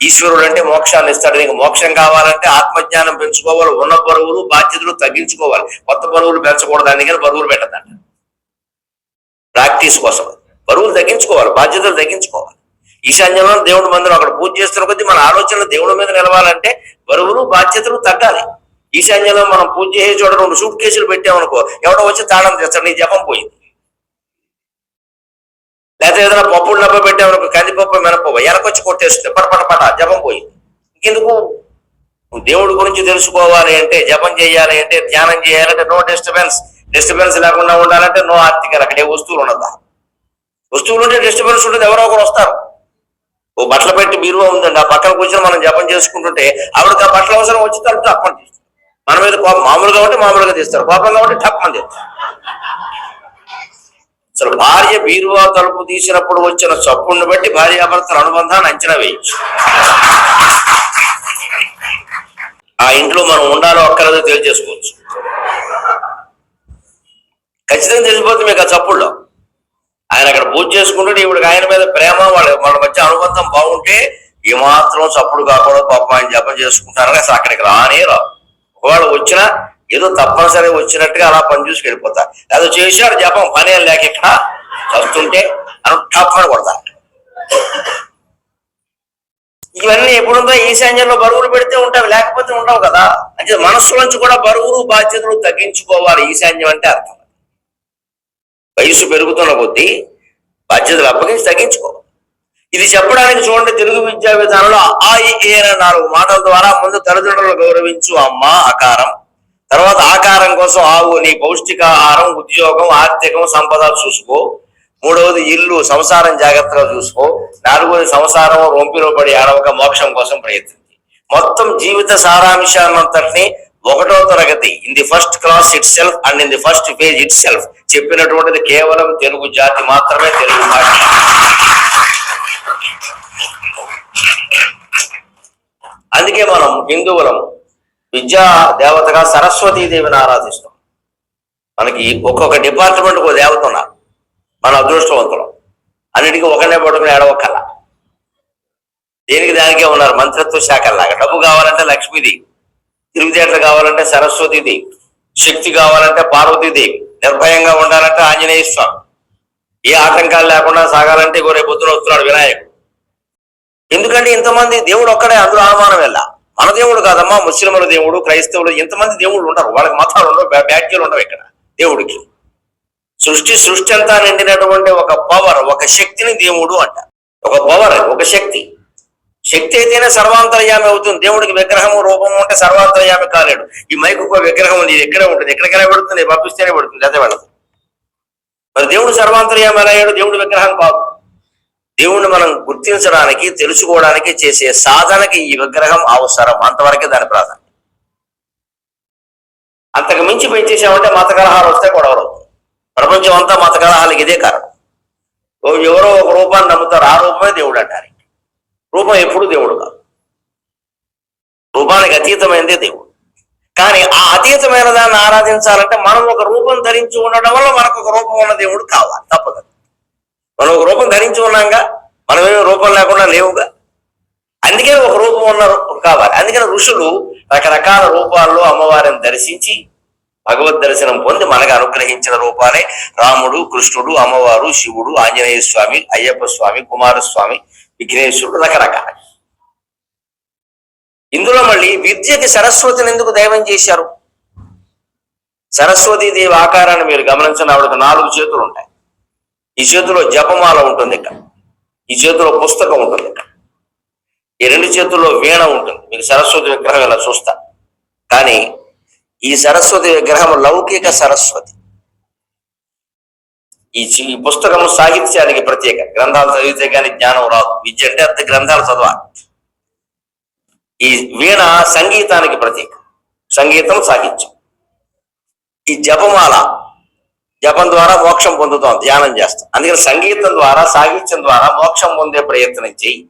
ఈశ్వరుడు అంటే మోక్షాన్ని ఇస్తాడు. నీకు మోక్షం కావాలంటే ఆత్మజ్ఞానం పెంచుకోవాలి, ఉన్న బరువులు బాధ్యతలు తగ్గించుకోవాలి, కొత్త బరువులు పెంచకూడదు. అందుకని బరువులు పెట్టద్దంట. ప్రాక్టీస్ కోసం బరువులు తగ్గించుకోవాలి, బాధ్యతలు తగ్గించుకోవాలి. ఈశాన్యంలో దేవుడి మందిరం, అక్కడ పూజ చేస్తున్న కొద్దీ మన ఆలోచనలు దేవుడి మీద నిలవాలంటే బరువులు బాధ్యతలు తగ్గాలి. ఈశాన్యంలో మనం పూజ చేసే చోట 2 సూట్ కేసులు పెట్టామనుకో, ఎవడో వచ్చి తాళం తెస్తాడు, నీ జపం పోయింది. లేకపోతే ఏదైనా పప్పులు డబ్బా పెట్టామనుకో, కందిపప్పు మినపప్పు వెనకొచ్చి కొట్టేస్తుంది, పట జపం పోయింది. ఇంకెందుకు? దేవుడి గురించి తెలుసుకోవాలి అంటే, జపం చేయాలి అంటే, ధ్యానం చేయాలంటే నో డిస్టర్బెన్స్ లేకుండా ఉండాలంటే నో ఆర్టికల్. అక్కడ ఏ వస్తువులు ఉండదా? వస్తువులు ఉంటే డిస్టర్బెన్స్ ఉంటుంది, ఎవరో ఒకరు వస్తారు. ఓ బట్టలు పెట్టి బీరువా ఉందండి, ఆ పక్కన కూర్చొని మనం జపం చేసుకుంటుంటే ఆవిడకి ఆ బట్టల అవసరం వచ్చి తలుపు తప్పని తీస్తారు. మన మీద కోపం మామూలుగా ఉంటే మామూలుగా తీస్తారు, కోపంగా ఉంటే తప్పని తీస్తారు. అసలు భార్య బీరువా తలుపు తీసినప్పుడు వచ్చిన చప్పుడుని బట్టి భార్యాభర్తల అనుబంధాన్ని అంచనా వేయచ్చు. ఆ ఇంట్లో మనం ఉండాలో అక్కర్లేదో తెలియజేసుకోవచ్చు. ఖచ్చితంగా తెలిసిపోతుంది మీకు ఆ చప్పుడులో. ఆయన అక్కడ పూజ చేసుకుంటుంటే ఇవిడికి ఆయన మీద ప్రేమ, వాళ్ళ మధ్య అనుబంధం బాగుంటే ఏమాత్రం చప్పుడు కాకుండా పాపం ఆయన జపం చేసుకుంటారని అసలు అక్కడికి రానే రావు. ఒకవేళ వచ్చినా ఏదో తప్పనిసరి వచ్చినట్టుగా అలా పని చూసి వెళ్ళిపోతారు. అదో చేశాడు జపం, పని లేక ఇక్కడ వస్తుంటే అని తప్పని కొడతారు. ఇవన్నీ ఎప్పుడుందో ఈశాన్యంలో బరువులు పెడితే ఉంటావు, లేకపోతే ఉండవు కదా. అంటే మనస్సులోంచి కూడా బరువులు బాధ్యతలు తగ్గించుకోవాలి. ఈశాన్యం అంటే అర్థం, వయసు పెరుగుతున్న కొద్దీ బాధ్యతలు అప్పగించి తగ్గించుకో. ఇది చెప్పడానికి చూడండి, తెలుగు విద్యా విధానంలో ఆ ఈ అనే 4 మాటల ద్వారా ముందు తల్లిదండ్రులు గౌరవించు, అమ్మ ఆకారం, తర్వాత ఆకారం కోసం ఆవు, నీ పౌష్టికాహారం, ఉద్యోగం, ఆర్థికం, సంపద చూసుకో, 3వది ఇల్లు సంసారం జాగ్రత్తగా చూసుకో, 4వది సంసారం రొంపిలో పడి ఆడవక మోక్షం కోసం ప్రయత్నించి. మొత్తం జీవిత సారాంశాన్నంతటిని 1వ తరగతి in the first class itself and in the first page itself చెప్పినటువంటిది కేవలం తెలుగు జాతి మాత్రమే, తెలుగు భాష. అందుకే మనం హిందువులం విద్యా దేవతగా సరస్వతీదేవిని ఆరాధిస్తాం. మనకి ఒక్కొక్క డిపార్ట్మెంట్ ఒక దేవత ఉన్నారు. మన అదృష్టవంతులం. అన్నిటికీ ఒకనే పట్టుకుని ఏడవక్కల, దేనికి దానికే ఉన్నారు. మంత్రిత్వ శాఖల్లాగా డబ్బు కావాలంటే లక్ష్మీదేవి, తిరుగుదేట్లు కావాలంటే సరస్వతీదేవి, శక్తి కావాలంటే పార్వతీదేవి, నిర్భయంగా ఉండాలంటే ఆంజనేయ స్వామి, ఏ ఆటంకాలు లేకుండా సాగాలంటే రేపు పొద్దున వస్తున్నాడు వినాయకుడు. ఎందుకంటే ఇంతమంది దేవుడు ఒక్కడే, అందులో అనుమానం వెళ్ళా. మన దేవుడు కాదమ్మా, ముస్లింల దేవుడు, క్రైస్తవులు, ఇంతమంది దేవుళ్ళు ఉండరు. వాళ్ళకి మతాలు ఉండవు, బ్యాట్యాలు ఉండవు. ఇక్కడ దేవుడికి సృష్టి అంతా నిండినటువంటి ఒక పవర్, ఒక శక్తిని దేవుడు అంట. ఒక పవర్, ఒక శక్తి. శక్తి అయితేనే సర్వాంతర్యామి అవుతుంది. దేవుడికి విగ్రహము రూపము ఉంటే సర్వాంతర్యామి కాలేడు. ఈ మైకు విగ్రహం ఉంది, ఎక్కడే ఉంటుంది, ఎక్కడికైనా పెడుతుంది, పంపిస్తేనే పెడుతుంది, అదే వెళ్ళదు. మరి దేవుడు సర్వాంతర్యామి ఎలా అయ్యాడు? దేవుడు విగ్రహం కాదు. దేవుణ్ణి మనం గుర్తించడానికి, తెలుసుకోవడానికి చేసే సాధనకి ఈ విగ్రహం అవసరం. అంతవరకే దాని ప్రాధాన్యం. అంతకు మించి పెంచేసామంటే మత కలహాలు వస్తే గొడవలు అవుతుంది. ప్రపంచం అంతా మత కలహాలకి ఇదే కారణం. ఎవరో ఒక రూపాన్ని నమ్ముతారు, ఆ రూపమే దేవుడు అంటారు. రూపం ఎప్పుడు దేవుడు కాదు, రూపానికి అతీతమైనదే దేవుడు. కానీ ఆ అతీతమైన దాన్ని ఆరాధించాలంటే మనం ఒక రూపం ధరించి ఉండడం వల్ల మనకు ఒక రూపం ఉన్న దేవుడు కావాలి, తప్పదు. మనం ఒక రూపం ధరించి ఉన్నాగా, మనమేమి రూపం లేకుండా లేవుగా. అందుకే ఒక రూపం ఉన్న కావాలి. అందుకని ఋషులు రకరకాల రూపాల్లో అమ్మవారిని దర్శించి భగవద్ దర్శనం పొంది మనకు అనుగ్రహించిన రూపాలే రాముడు, కృష్ణుడు, అమ్మవారు, శివుడు, ఆంజనేయ స్వామి, అయ్యప్ప స్వామి, కుమారస్వామి, విఘ్నేశ్వరుడు, రకరకాల. ఇందులో మళ్ళీ విద్యకి సరస్వతిని ఎందుకు దైవం చేశారు? సరస్వతీదేవి ఆకారాన్ని మీరు గమనించిన, ఆవిడకు 4 చేతులు ఉంటాయి. ఈ చేతిలో జపమాల ఉంటుంది, ఇక్కడ ఈ చేతిలో పుస్తకం ఉంటుంది, ఇక్కడ ఈ 2 చేతుల్లో వీణ ఉంటుంది. మీకు సరస్వతి విగ్రహం ఇలా చూస్తా. కానీ ఈ సరస్వతి విగ్రహం లౌకిక సరస్వతి. ఈ పుస్తకం సాహిత్యానికి ప్రత్యేక. గ్రంథాలు చదివితే కానీ జ్ఞానం రాదు. విద్య అంటే అంత గ్రంథాలు చదవాలి. ఈ వీణ సంగీతానికి ప్రత్యేక. సంగీతం, సాహిత్యం. ఈ జపమాల, జపం ద్వారా మోక్షం పొందుతాం, ధ్యానం చేస్తాం. అందుకని సంగీతం ద్వారా, సాహిత్యం ద్వారా మోక్షం పొందే ప్రయత్నం చేయి.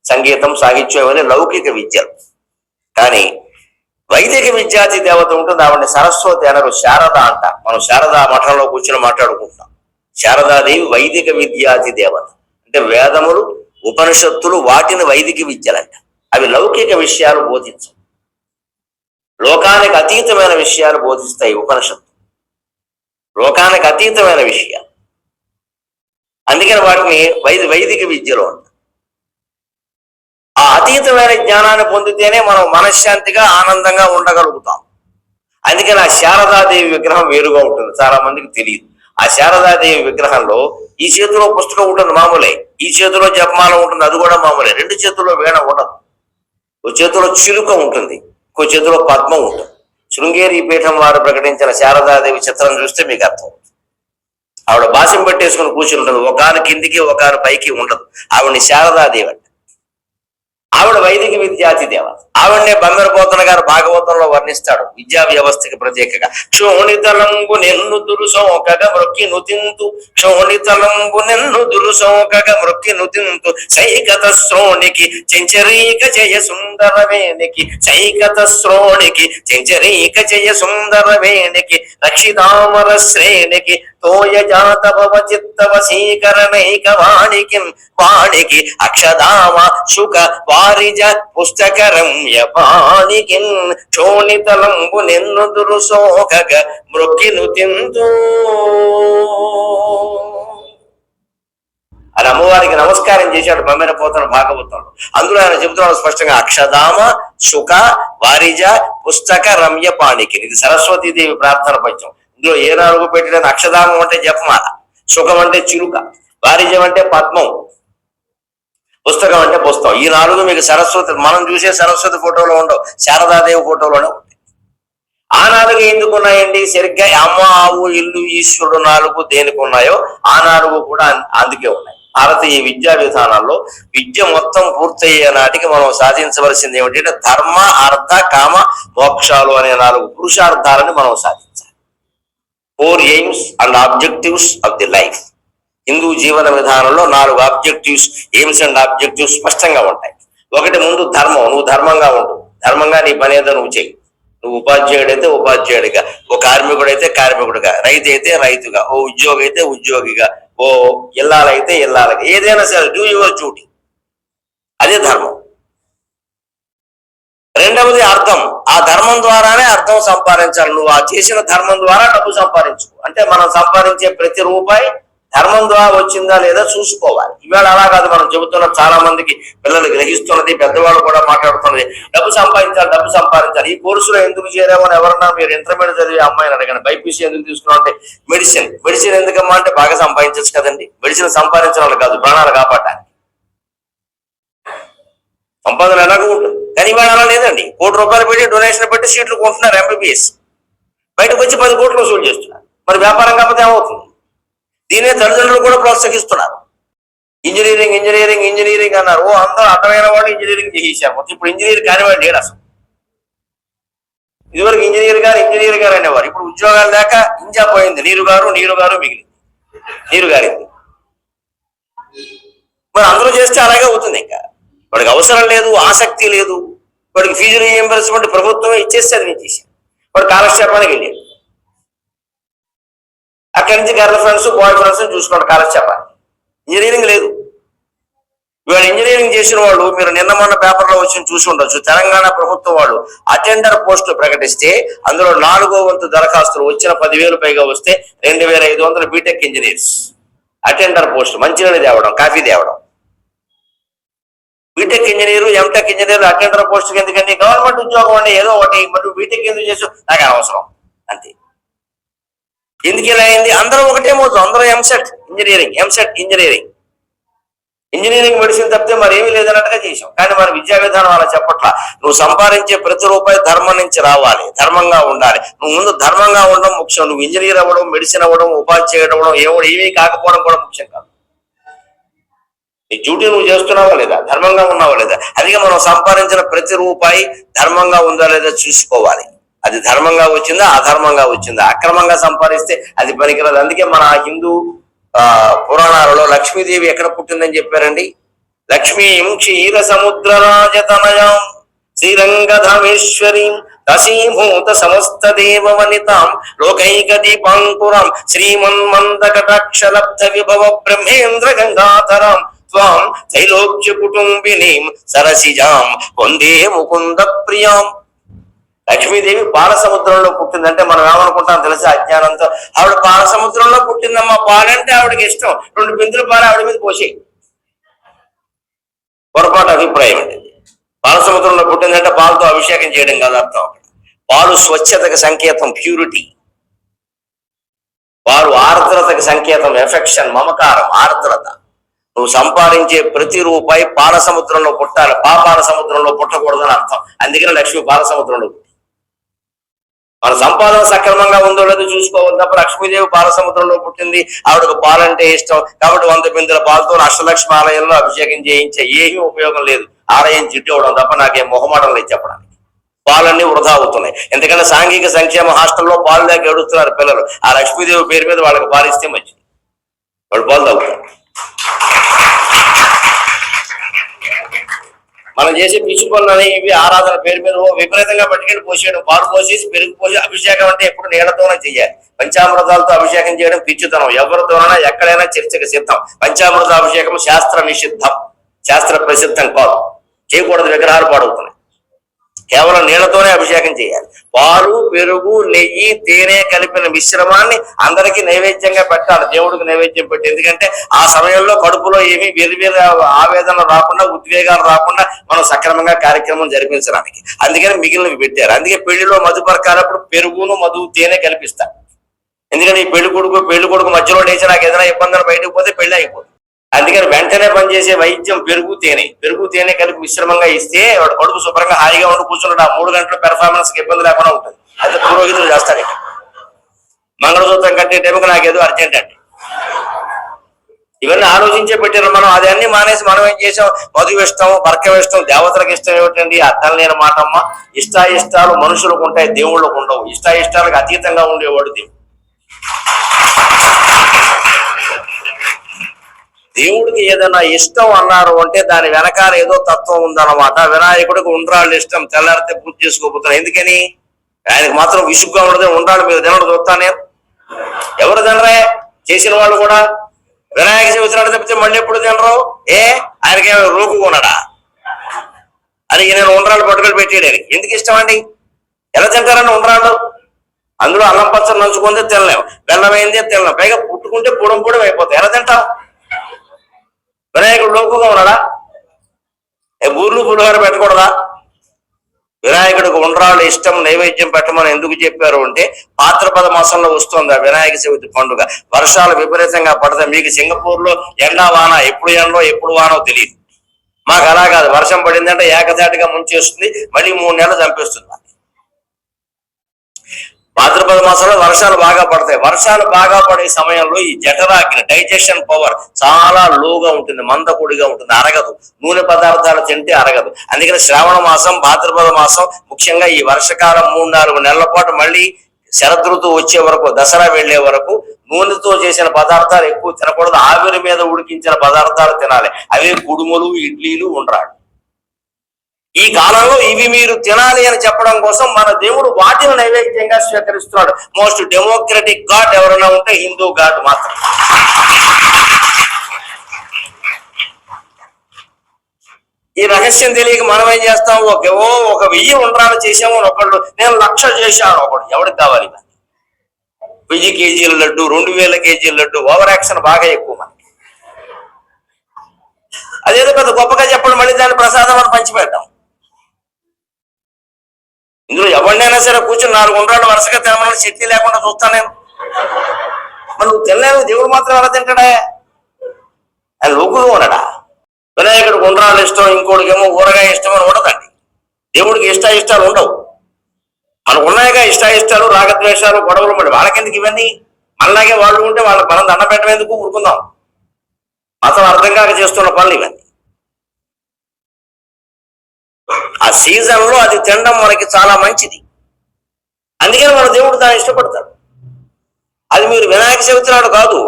సంగీతం, సాహిత్యం ఇవన్నీ లౌకిక విద్యలు. కానీ వైదిక విద్యాతి దేవత ఉంటుంది, ఆవిడని సరస్వతి అనరు, శారద అంట. మనం శారదా మఠంలో కూర్చొని మాట్లాడుకుంటాం. శారదాదేవి వైదిక విద్యాతి దేవత. అంటే వేదములు, ఉపనిషత్తులు, వాటిని వైదిక విద్యలంట. అవి లౌకిక విషయాలు బోధించవు, లోకానికి అతీతమైన విషయాలు బోధిస్తాయి ఉపనిషత్తు. లోకానికి అతీతమైన విషయాలు. అందుకని వాటిని వైదిక విద్యలో అంట. ఆ అతీతమైన జ్ఞానాన్ని పొందితేనే మనం మనశ్శాంతిగా ఆనందంగా ఉండగలుగుతాం. అందుకని ఆ శారదాదేవి విగ్రహం వేరుగా ఉంటుంది, చాలా మందికి తెలియదు. ఆ శారదాదేవి విగ్రహంలో ఈ చేతిలో పుస్తకం ఉంటుంది మామూలే, ఈ చేతిలో జపమాల ఉంటుంది, అది కూడా మామూలే. రెండు చేతుల్లో వీణ ఉండదు. ఒక చేతిలో చిలుక ఉంటుంది, ఇంకో చేతిలో పద్మం ఉంటుంది. శృంగేరి పీఠం వారు ప్రకటించిన శారదాదేవి చిత్రం చూస్తే మీకు అర్థం. ఆవిడ బాసం పెట్టేసుకుని కూర్చుని ఉంటుంది, ఒక కారు కిందికి ఒక కారు పైకి ఉండదు. ఆవిడని శారదాదేవి అంట. ఆవిడ వైదిక విద్యాతి దేవత. ఆవిడనే బమ్మెరపోతన గారు భాగవతంలో వర్ణిస్తాడు విద్యా వ్యవస్థకి ప్రత్యేకగా. క్షోణితలంబు నెన్ను దురుసోకగ మృక్కి నుతింతు, క్షోణితలంబు నెన్ను దురుసోకగ మృక్కి నుతింతు, సైకత శ్రోణికి చెంచరీక జయ సుందర వేణికి, సైకత శ్రోణికి చెంచరీక జయ సుందర వేణికి, రక్షితామర శ్రేణికి తోయ జాత భవ చిత్త వశీకరణైక వాణికి, వాణికి అక్షదామ శుక వారిజ పుస్తక రమ్య పాణికి, క్షోణితలంబు నెన్ను దురుసోకగ మృక్కి నుతింతు అని అమ్మవారికి నమస్కారం చేశాడు బమ్మెరపోతన భాగవతంలో. అందులో ఆయన చెబుతున్నాడు స్పష్టంగా, అక్షదామ శుక వారిజ పుస్తక రమ్య పాణికి. ఇది సరస్వతీదేవి ప్రార్థన పద్యం. ఇందులో ఏ నాలుగు పెట్టిన అక్షదామం అంటే జపమాల, శుకం అంటే చిలుక, వారిజం అంటే పద్మం, పుస్తకం అంటే పుస్తకం. ఈ నాలుగు మీకు సరస్వతి, మనం చూసే సరస్వతి ఫోటోలో ఉండవు, శారదాదేవి ఫోటోలోనే ఉంటాయి. ఆ నాలుగు ఎందుకు ఉన్నాయండి? సరిగ్గా అమ్మ, ఆవు, ఇల్లు, ఈశ్వరుడు నాలుగు దేనికి ఉన్నాయో ఆ నాలుగు కూడా అందుకే ఉన్నాయి. భారతీయ విద్యా విధానాల్లో విద్య మొత్తం పూర్తయ్యే నాటికి మనం సాధించవలసింది ఏమిటంటే ధర్మ, అర్థ, కామ, మోక్షాలు అనే నాలుగు పురుషార్థాలని మనం సాధించాలి. 4 aims and objectives of the life. Hindu జీవన విధానంలో 4 ఆబ్జెక్టివ్స్, ఎయిమ్స్ అండ్ ఆబ్జెక్టివ్స్ స్పష్టంగా ఉంటాయి. ఒకటి, ముందు ధర్మం. నువ్వు ధర్మంగా ఉండు, ధర్మంగా నీ పని ఏదో నువ్వు చెయ్యి. నువ్వు ఉపాధ్యాయుడైతే ఉపాధ్యాయుడిగా, ఓ కార్మికుడైతే కార్మికుడిగా, రైతు అయితే రైతుగా, ఓ ఉద్యోగి అయితే ఉద్యోగిగా, ఓ ఇల్లాలైతే ఇల్లాలగా, ఏదైనా సరే డూ యువర్ డ్యూటీ. అదే ధర్మం. రెండవది అర్థం. ఆ ధర్మం ద్వారానే అర్థం సంపాదించాలి. నువ్వు ఆ చేసిన ధర్మం ద్వారా డబ్బు సంపాదించుకో. అంటే మనం సంపాదించే ప్రతి రూపాయి ధర్మం ద్వారా వచ్చిందా లేదా చూసుకోవాలి. ఇవాళ అలా కాదు, మనం చెబుతున్న చాలా మందికి పిల్లలు గ్రహిస్తున్నది, పెద్దవాళ్ళు కూడా మాట్లాడుతున్నది, డబ్బు సంపాదించాలి, డబ్బు సంపాదించాలి. ఈ కోర్సులో ఎందుకు చేరామని ఎవరన్నా మీరు ఇంటర్మీడియట్ చదివే అమ్మాయిని అడగండి, బైపీసీ ఎందుకు తీసుకున్నాం అంటే మెడిసిన్ ఎందుకమ్మా అంటే బాగా సంపాదించచ్చు కదండి. మెడిసిన్ సంపాదించడం వాళ్ళు కాదు, ప్రాణాలు కాపాడటానికి. సంపాదన ఎలాగో ఉంటుంది, కానీ ఇవాళ అలా లేదండి. ₹1 పెట్టి డొనేషన్ పెట్టి సీట్లు కొంటున్నారు ఎంబీబీఎస్, బయటకు వచ్చి 10 కోట్లు వసూలు చేస్తున్నారు. మరి వ్యాపారం కాకపోతే ఏమవుతుంది? దీనే తల్లిదండ్రులు కూడా ప్రోత్సహిస్తున్నారు. ఇంజనీరింగ్ ఇంజనీరింగ్ ఇంజనీరింగ్ అన్నారు. ఓ అందరూ అర్థమైన వాళ్ళు ఇంజనీరింగ్ చేసేసారు. మొత్తం ఇప్పుడు ఇంజనీర్ కానివాడు లేడు అసలు. ఇదివరకు ఇంజనీర్ గారు అనేవారు. ఇప్పుడు ఉద్యోగాలు లేక ఇంజా పోయింది, నీరు గారు మిగిలింది, నీరు గారింది. మరి అందరూ చేస్తే అలాగే అవుతుంది. ఇంకా వాడికి అవసరం లేదు, ఆసక్తి లేదు, వాడికి ఫీజు రీయింబర్స్మెంట్ ప్రభుత్వమే ఇచ్చేస్తే అది నేను చేశాను, వాడు కాలక్షేపానికి వెళ్ళాడు. అక్కడి నుంచి గర్ల్ ఫ్రెండ్స్, బాయ్ ఫ్రెండ్స్ చూసుకోండి కాలక్షేపానికి. ఇంజనీరింగ్ లేదు. ఇవాళ ఇంజనీరింగ్ చేసిన వాళ్ళు మీరు నిన్న మొన్న పేపర్లో వచ్చి చూసి ఉండొచ్చు. తెలంగాణ ప్రభుత్వం వాళ్ళు అటెండర్ పోస్టులు ప్రకటిస్తే అందులో 4వ వంతు దరఖాస్తులు వచ్చిన 10,000 పైగా వస్తే 2,500 బీటెక్ ఇంజనీర్స్ అటెండర్ పోస్ట్, మంచినీళ్ళు తేవడం, కాఫీ తేవడం. BTech engineer, MTech engineer attender post ఎందుకంటే గవర్నమెంట్ ఉద్యోగం అంటే ఏదో ఒకటి, మరి బీటెక్ ఎందుకు చేసు, నాకు అనవసరం అంతే. ఎందుకు ఇలా అయింది? అందరూ ఒకటే మోజు, అందరూ ఎంసెట్ ఇంజనీరింగ్ మెడిసిన్ తప్పితే మరి ఏమీ లేదన్నట్టుగా చేసాం. కానీ మన విద్యా విధానం అలా చెప్పట్లా. నువ్వు సంపాదించే ప్రతి రూపాయి ధర్మం నుంచి రావాలి, ధర్మంగా ఉండాలి. నువ్వు ముందు ధర్మంగా ఉండడం ముఖ్యం. నువ్వు ఇంజనీర్ అవ్వడం, మెడిసిన్ అవ్వడం, ఉపాధ్యాయుడు అవ్వడం, ఏమీ కాకపోవడం కూడా ముఖ్యం కాదు. నీ డ్యూటీ నువ్వు చేస్తున్నావా లేదా, ధర్మంగా ఉన్నావా లేదా. అందుకే మనం సంపాదించిన ప్రతి రూపాయి ధర్మంగా ఉందా లేదా చూసుకోవాలి. అది ధర్మంగా వచ్చిందా, అధర్మంగా వచ్చిందా. అక్రమంగా సంపాదిస్తే అది పనికిరాదు. అందుకే మన హిందూ పురాణాలలో లక్ష్మీదేవి ఎక్కడ పుట్టిందని చెప్పారండి? లక్ష్మీం క్షీర సముద్రరాజతనయాం శ్రీరంగధామేశ్వరీం దశీభూత సమస్త దేవవనితాం లోకైక దీపాంకురాం శ్రీమన్మందకటాక్షలబ్ధ విభవ బ్రహ్మేంద్ర గంగాధరాం త్వాం త్రైలోక్య కుటుంబినీం సరసిజాం వందే ముకుంద ప్రియాం. లక్ష్మీదేవి పాలసముద్రంలో పుట్టిందంటే మనం ఏమనుకుంటాం తెలుసా? అజ్ఞానంతో ఆవిడ పాలసముద్రంలో పుట్టిందమ్మా, పాలంటే ఆవిడకి ఇష్టం, 2 బిందులు పాలు ఆవిడ మీద పోసేయి. పొరపాటు అభిప్రాయం అండి. పాల సముద్రంలో పుట్టిందంటే పాలతో అభిషేకం చేయడం కాదు అర్థం. పాలు స్వచ్ఛతకి సంకేతం, ప్యూరిటీ. పాలు ఆర్ద్రతకి సంకేతం, ఎఫెక్షన్, మమకారం, ఆర్ద్రత. నువ్వు సంపాదించే ప్రతి రూపాయి పాల సముద్రంలో పుట్టాలి, పాపాల సముద్రంలో పుట్టకూడదని అర్థం. అందుకని లక్ష్మి పాల సముద్రంలో పుట్టి. మన సంపాదన సక్రమంగా ఉందో లేదో చూసుకోవాలి తప్ప లక్ష్మీదేవి పాల సముద్రంలో పుట్టింది, ఆవిడకు పాలంటే ఇష్టం కాబట్టి 100 బిందెల పాలతో అష్టలక్ష్మి ఆలయంలో అభిషేకం చేయించే ఏమీ ఉపయోగం లేదు. ఆలయం జిట్టవడం తప్ప నాకేం మొహమాటం లేదు చెప్పడానికి. పాలన్నీ వృధా అవుతున్నాయి. ఎందుకంటే సాంఘిక సంక్షేమ హాస్టల్లో పాలు దాకా ఏడుస్తున్నారు పిల్లలు. ఆ లక్ష్మీదేవి పేరు మీద వాళ్ళకి పాలిస్తే మంచిది, వాళ్ళు పాలు తాగుతారు. మనం చేసే పిచ్చి పనులని ఇవి ఆరాధన పేరు మీద విపరీతంగా పట్టుకెళ్ళి పోసేయడం, పాలు పోసేసి పెరుగు పోసి అభిషేకం అంటే ఎప్పుడు నీళ్లతోనే చేయాలి. పంచామృతాలతో అభిషేకం చేయడం పిచ్చితనం. ఎవరితోనైనా ఎక్కడైనా చర్చకు సిద్ధం. పంచామృత అభిషేకం శాస్త్ర నిషిద్ధం, శాస్త్ర ప్రసిద్ధం కాదు, చేయకూడదు, విగ్రహాలు పాడవుతున్నాయి. కేవలం నీళ్లతోనే అభిషేకం చేయాలి. పాలు, పెరుగు, నెయ్యి, తేనె కలిపిన మిశ్రమాన్ని అందరికీ నైవేద్యంగా పెట్టాలి, దేవుడికి నైవేద్యం పెట్టి. ఎందుకంటే ఆ సమయంలో కడుపులో ఏమీ వేరు ఆవేదన రాకుండా, ఉద్వేగాలు రాకుండా మనం సక్రమంగా కార్యక్రమం జరిపించడానికి. అందుకని మిగిలినవి పెట్టారు. అందుకే పెళ్లిలో మధుపరకాలప్పుడు పెరుగును, మధు, తేనె కల్పిస్తారు. ఎందుకంటే ఈ పెళ్లి కొడుకు మధ్యలో లేచి నాకు ఏదైనా ఇబ్బందులు బయటకు పోతే పెళ్లి అయిపోతుంది. అందుకని వెంటనే పనిచేసే వైద్యం పెరుగు తేనె కలిపి మిశ్రమంగా ఇస్తే వాడు కడుపు శుభ్రంగా హాయిగా ఉండి కూర్చున్నాడు. ఆ 3 గంటల పెర్ఫార్మెన్స్ కి ఇబ్బంది లేకుండా ఉంటుంది. అయితే పురోహితులు చేస్తారు. ఇక్కడ మంగళసూత్రం కట్టే టైంకి నాకేదో అర్జెంట్ అంటే ఇవన్నీ ఆలోచించే పెట్టారు. మనం అదన్నీ మానేసి మనం ఏం చేసాం, మధు ఇష్టం, పర్క ఇష్టం, దేవతలకు ఇష్టం ఏమిటండి? అర్థం లేని మాటమ్మ. ఇష్టాయిష్టాలు మనుషులకు ఉంటాయి, దేవుళ్ళకు ఉండవు. ఇష్టాయిష్టాలకు అతీతంగా ఉండేవాడు దేవుడు. దేవుడికి ఏదైనా ఇష్టం అన్నారు అంటే దాని వెనకాల ఏదో తత్వం ఉందన్నమాట. వినాయకుడికి ఉండ్రాళ్ళు ఇష్టం, తెల్లారితే పూజ చేసుకోబోతున్నాను. ఎందుకని? ఆయనకు మాత్రం విసుగ్గా ఉండదు. ఉండ్రాళ్ళు మీరు తినడం చూస్తా నేను. ఎవరు తినరే? చేసిన వాళ్ళు కూడా. వినాయక చవితి నాడు తప్పితే మళ్ళీ ఎప్పుడు తినరు. ఆయనకేమో రోగు కొనడా అని నేను ఉండ్రాళ్ళు పట్టుకొని పెట్టేయడానికి. ఎందుకు ఇష్టం అండి? ఎలా తింటారని ఉండ్రాళ్ళు? అందులో అల్లం పచ్చడి నంచుకుంటే తినలేము, బెల్లం అయిందే తినలేం, పైగా పుట్టుకుంటే పొడం అయిపోతాయి. ఎలా తింటాం? వినాయకుడు లోకుగా ఉన్నాడా? బూర్లు పులిహోర పెట్టకూడదా? వినాయకుడికి ఉండ్రాళ్ళు ఇష్టం, నైవేద్యం పెట్టమని ఎందుకు చెప్పారు అంటే భాద్రపద మాసంలో వస్తుంది ఆ వినాయక చవితి పండుగ. వర్షాలు విపరీతంగా పడతాయి. మీకు సింగపూర్ లో ఎండా వాన, ఎప్పుడు ఎండో ఎప్పుడు వానో తెలియదు. మాకు అలా కాదు. వర్షం పడిందంటే ఏకదాటిగా ముంచేస్తుంది, మళ్ళీ 3 నెలలు చంపేస్తుంది. భాద్రపద మాసంలో వర్షాలు బాగా పడతాయి. వర్షాలు బాగా పడే సమయంలో ఈ జఠరాగ్ని, డైజెషన్ పవర్ చాలా లోగా ఉంటుంది, మందకొడిగా ఉంటుంది, అరగదు. నూనె పదార్థాలు తింటే అరగదు. అందుకని శ్రావణ మాసం, భాద్రపద మాసం, ముఖ్యంగా ఈ వర్షకాలం 3-4 నెలల పాటు, మళ్ళీ శరదృతువు వచ్చే వరకు, దసరా వెళ్లే వరకు నూనెతో చేసిన పదార్థాలు ఎక్కువ తినకూడదు. ఆవిరి మీద ఉడికించిన పదార్థాలు తినాలి. అవే కుడుములు, ఇడ్లీలు, ఉండ్రాళ్ళు. ఈ కాలంలో ఇవి మీరు తినాలి అని చెప్పడం కోసం మన దేవుడు వాటిని నైవేద్యంగా స్వీకరిస్తున్నాడు. మోస్ట్ డెమోక్రటిక్ గాడ్ ఎవరైనా ఉంటే హిందూ గాడ్ మాత్రం. ఈ రహస్యం తెలియక మనం ఏం చేస్తాం, ఒక 1000 ఉండ్రాలు చేసాము అని ఒకళ్ళు, నేను 1,00,000 చేశాను ఒకడు. ఎవరికి కావాలి? 1000 కేజీల లడ్డు, 2000 కేజీల లడ్డు. ఓవర్ యాక్షన్ బాగా ఎక్కువ మనకి. అదేదో పెద్ద గొప్పగా చెప్పడం, మళ్ళీ దాన్ని ప్రసాదం అని పంచిపెట్టాం. ఇందులో ఎవరినైనా సరే కూర్చొని 4 ఉండ్రాళ్ళు వరుసగా తినమని చట్నీ లేకుండా చూస్తాను నేను. మరి నువ్వు తినలేవు, దేవుడు మాత్రం ఎలా తింటాడా? ఆయన లోకుగా ఉన్నాడా? వినాయకుడికి ఉండ్రాళ్ళు ఇష్టం, ఇంకోటికేమో ఊరగాయ ఇష్టం అని ఉండదండి. దేవుడికి ఇష్టాయిష్టాలు ఉండవు. మనకు ఉన్నాయిగా ఇష్టాయిష్టాలు, రాగద్వేషాలు, గొడవలు. మరి వాళ్ళకెందుకు ఇవన్నీ? మనలాగే వాళ్ళు ఉంటే వాళ్ళకి మనం దండం పెట్టడం ఎందుకు? ఊరుకుందాం. అసలు అర్థం కాక చేస్తున్న పనులు ఇవన్నీ. ఆ సీజన్ లో అది తినడం మనకి చాలా మంచిది. అందుకని మన దేవుడు దాన్ని ఇష్టపడతాడు. అది మీరు వినాయక చవితి నాడు కాదు,